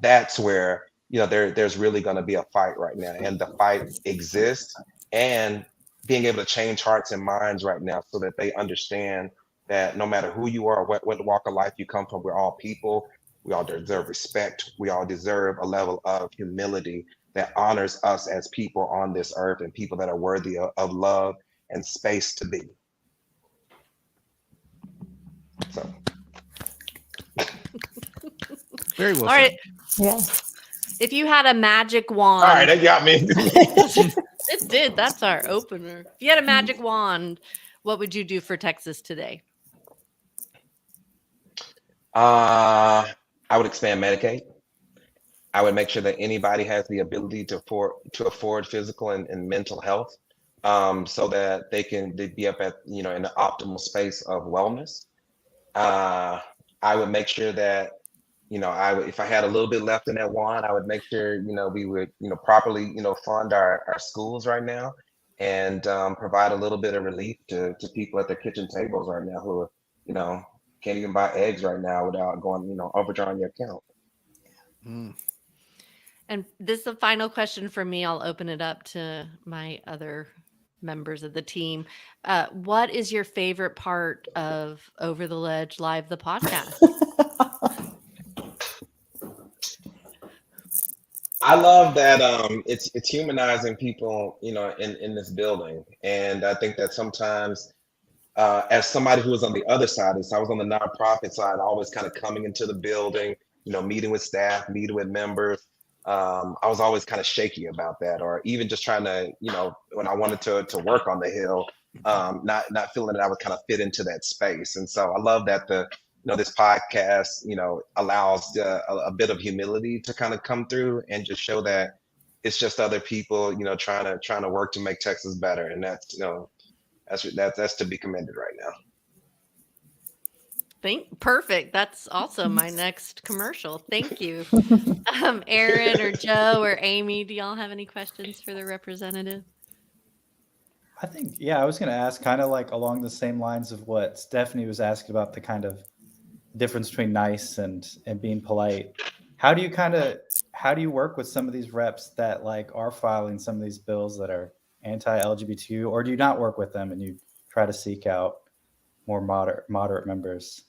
Speaker 5: that's where, there's really going to be a fight right now. And the fight exists, and being able to change hearts and minds right now so that they understand that no matter who you are, what walk of life you come from, we're all people. We all deserve respect. We all deserve a level of humility that honors us as people on this earth and people that are worthy of love and space to be. So.
Speaker 3: Very well.
Speaker 1: All right.
Speaker 2: Yeah.
Speaker 1: If you had a magic wand.
Speaker 5: All right, that got me.
Speaker 1: It did. That's our opener. If you had a magic wand, what would you do for Texas today?
Speaker 5: I would expand Medicaid. I would make sure that anybody has the ability to afford physical and mental health, so that they'd be up at, in the optimal space of wellness. I would make sure that, if I had a little bit left in that wand, I would make sure, we would, properly, fund our schools right now, and provide a little bit of relief to people at their kitchen tables right now who, can't even buy eggs right now without going, overdrawing your account.
Speaker 3: Mm.
Speaker 1: And this is the final question for me. I'll open it up to my other members of the team. What is your favorite part of Over the Ledge Live, the podcast?
Speaker 5: I love that it's humanizing people, in this building. And I think that sometimes, as somebody who was on the other side, so I was on the nonprofit side, always kind of coming into the building, meeting with staff, meeting with members. I was always kind of shaky about that, or even just trying to, when I wanted to work on the Hill, not feeling that I would kind of fit into that space. And so I love that this podcast, allows a bit of humility to kind of come through and just show that it's just other people, trying to work to make Texas better. And that's, That's to be commended right now.
Speaker 1: Perfect. That's also my next commercial. Thank you. Aaron or Joe or Amy, do y'all have any questions for the representative?
Speaker 4: I think, yeah, I was going to ask kind of like along the same lines of what Stephanie was asking about the kind of difference between nice and being polite. How do you work with some of these reps that like are filing some of these bills that are anti-LGBT, or do you not work with them and you try to seek out more moderate members?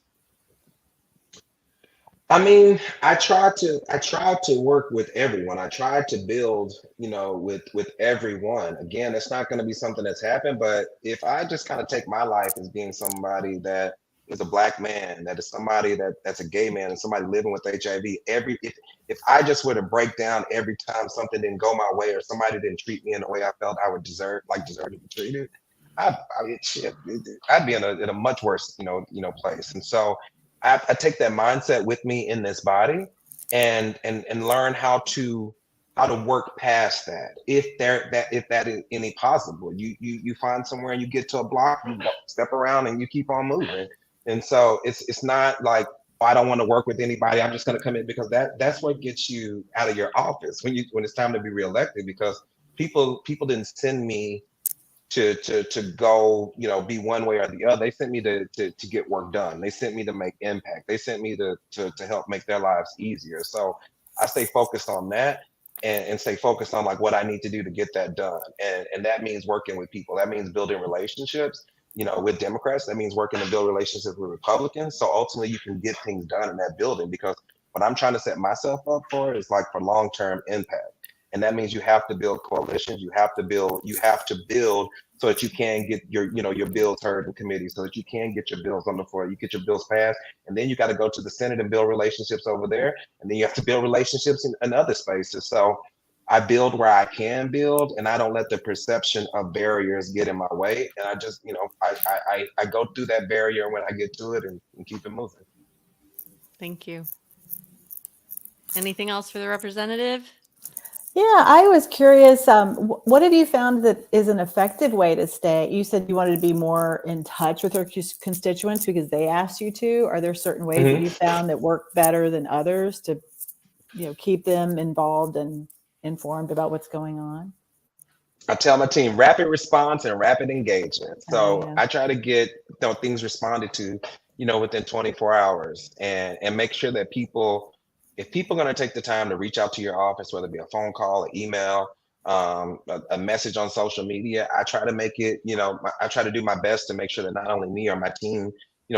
Speaker 5: I mean, I tried to work with everyone. I tried to build, with everyone. Again, it's not going to be something that's happened, but if I just kind of take my life as being somebody that is a black man, that is somebody that's a gay man, and somebody living with HIV, if I just were to break down every time something didn't go my way or somebody didn't treat me in the way I felt I would deserve to be treated, I'd be in a much worse, place. And so I take that mindset with me in this body and learn how to work past that. If that is any possible, you find somewhere and you get to a block, you step around and you keep on moving. And so it's not like, oh, I don't want to work with anybody, I'm just going to come in, because that's what gets you out of your office when it's time to be reelected, because people didn't send me to go, be one way or the other. They sent me to get work done. They sent me to make impact. They sent me to help make their lives easier. So I stay focused on that and stay focused on like what I need to do to get that done. And that means working with people. That means building relationships, with Democrats. That means working to build relationships with Republicans. So ultimately you can get things done in that building, because what I'm trying to set myself up for is like for long-term impact. And that means you have to build coalitions. You have to build so that you can get your bills heard in committee, so that you can get your bills on the floor, you get your bills passed, and then you got to go to the Senate and build relationships over there, and then you have to build relationships in other spaces. So I build where I can build, and I don't let the perception of barriers get in my way. And I just, I go through that barrier when I get to it and keep it moving.
Speaker 1: Thank you. Anything else for the representative?
Speaker 2: Yeah, I was curious. What have you found that is an effective way to stay? You said you wanted to be more in touch with your constituents because they asked you to. Are there certain ways that you found that work better than others to, keep them involved and informed about what's going on?
Speaker 5: I tell my team rapid response and rapid engagement. So
Speaker 2: yeah.
Speaker 5: I try to get things responded to, within 24 hours, and make sure that if people are going to take the time to reach out to your office, whether it be a phone call, an email, a message on social media, I try to make it, I try to do my best to make sure that not only me or my team,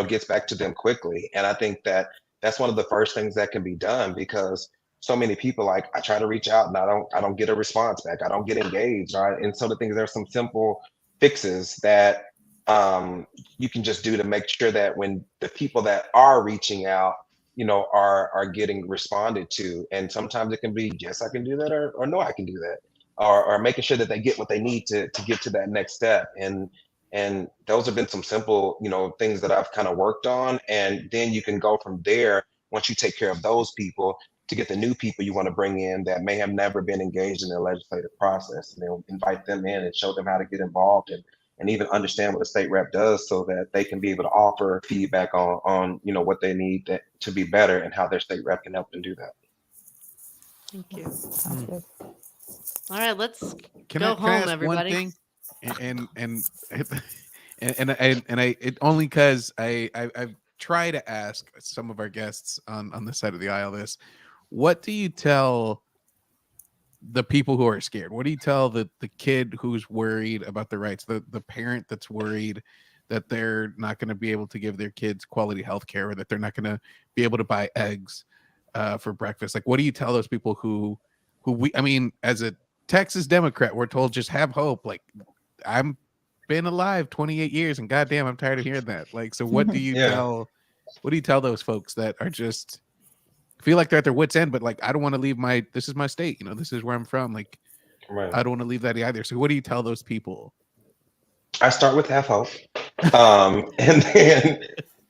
Speaker 5: gets back to them quickly. And I think that that's one of the first things that can be done, because so many people, like, I try to reach out and I don't get a response back. I don't get engaged. Right. And so there's some simple fixes that you can just do to make sure that when the people that are reaching out, are getting responded to. And sometimes it can be, yes, I can do that, or no, I can do that, or making sure that they get what they need to get to that next step. And those have been some simple, things that I've kind of worked on. And then you can go from there, once you take care of those people, to get the new people you want to bring in that may have never been engaged in the legislative process. And then invite them in and show them how to get involved and even understand what a state rep does, so that they can be able to offer feedback on what they need to be better, and how their state rep can help them do that.
Speaker 1: Thank you.
Speaker 2: Sounds good.
Speaker 1: All right, let's
Speaker 3: Can
Speaker 1: go
Speaker 3: I
Speaker 1: home,
Speaker 3: ask
Speaker 1: everybody.
Speaker 3: one thing? And only because I've tried to ask some of our guests on this side of the aisle this. What do you tell the people who are scared? What do you tell the kid who's worried about their rights, the parent that's worried that they're not going to be able to give their kids quality health care, or that they're not going to be able to buy eggs for breakfast? Like, what do you tell those people who as a Texas Democrat, we're told just have hope. Like, I'm been alive 28 years and goddamn, I'm tired of hearing that. Like, so what do you tell those folks that are just feel like they're at their wits' end, but like, I don't want to leave this is my state, this is where I'm from. Like, right. I don't want to leave that either. So what do you tell those people?
Speaker 5: I start with have hope.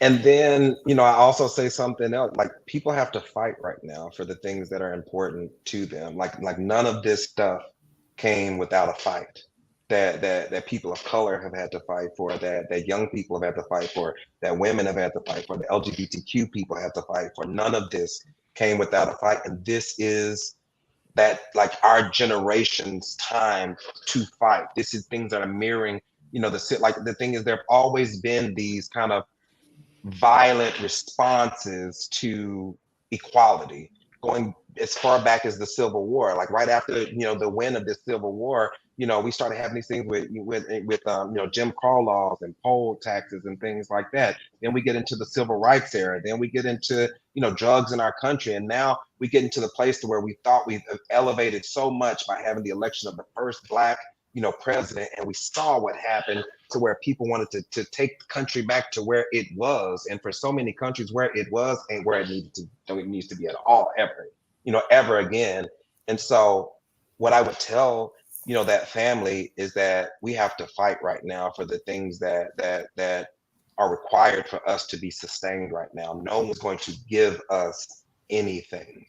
Speaker 5: And then, I also say something else, like, people have to fight right now for the things that are important to them. Like none of this stuff came without a fight. that people of color have had to fight for, that young people have had to fight for, that women have had to fight for, the LGBTQ people have to fight for. None of this came without a fight, and this is that like our generation's time to fight. This is things that are mirroring, the thing is, there have always been these kind of violent responses to equality, going as far back as the Civil War. Like right after the win of the Civil War, we started having these things with Jim Crow laws and poll taxes and things like that. Then we get into the Civil Rights era. Then we get into drugs in our country, and now we get into the place to where we thought we've elevated so much by having the election of the first Black president, and we saw what happened to where people wanted to take the country back to where it was, and for so many countries where it was ain't where it needs to be at all ever again. And so what I would tell that family is that we have to fight right now for the things that are required for us to be sustained right now. No one's going to give us anything,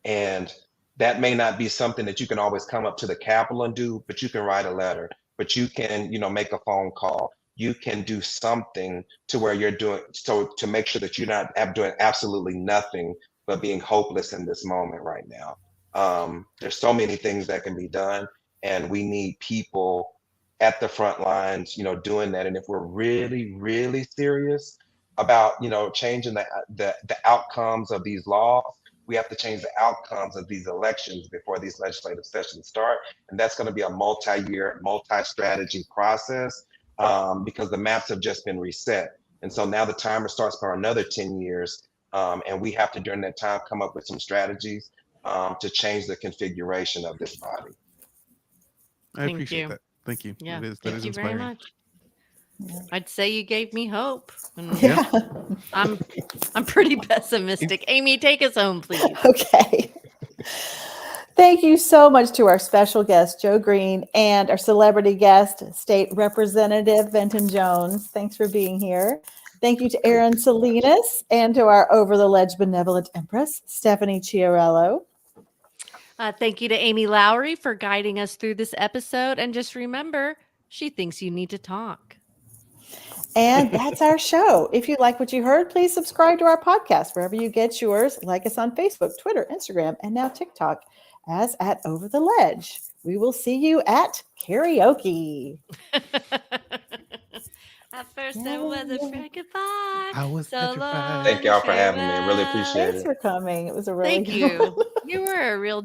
Speaker 5: and that may not be something that you can always come up to the Capitol and do, but you can write a letter, but you can, make a phone call. You can do something to where you're doing so to make sure that you're not doing absolutely nothing but being hopeless in this moment right now. There's so many things that can be done, and we need people at the front lines, doing that. And if we're really, really serious about, changing the outcomes of these laws, we have to change the outcomes of these elections before these legislative sessions start. And that's going to be a multi-year, multi-strategy process, because the maps have just been reset. And so now the timer starts for another 10 years. And we have to, during that time, come up with some strategies to change the configuration of this body.
Speaker 3: I
Speaker 1: Thank
Speaker 3: appreciate
Speaker 1: you.
Speaker 3: that. Thank you.
Speaker 1: Yeah,
Speaker 3: That
Speaker 1: thank
Speaker 3: is
Speaker 1: you very
Speaker 3: inspiring.
Speaker 1: much. I'd say you gave me hope. And
Speaker 2: Yeah.
Speaker 1: I'm pretty pessimistic. Amy, take us home, please.
Speaker 2: Okay. Thank you so much to our special guest, Joe Green, and our celebrity guest, State Representative Venton Jones. Thanks for being here. Thank you to Aaron Salinas and to our Over the Ledge benevolent empress, Stephanie Chiarello.
Speaker 1: Thank you to Amy Lowry for guiding us through this episode. And just remember, she thinks you need to talk.
Speaker 2: And that's our show. If you like what you heard, please subscribe to our podcast wherever you get yours. Like us on Facebook, Twitter, Instagram, and now TikTok as at Over the Ledge. We will see you at karaoke.
Speaker 1: At first I was afraid goodbye.
Speaker 3: I was
Speaker 1: So
Speaker 3: petrified.
Speaker 1: long,
Speaker 5: Thank y'all for having me. I really
Speaker 1: farewell.
Speaker 5: appreciate
Speaker 2: Thanks
Speaker 5: it.
Speaker 2: for coming. It was a really
Speaker 1: Thank
Speaker 2: good
Speaker 1: you.
Speaker 2: one.
Speaker 1: You were a real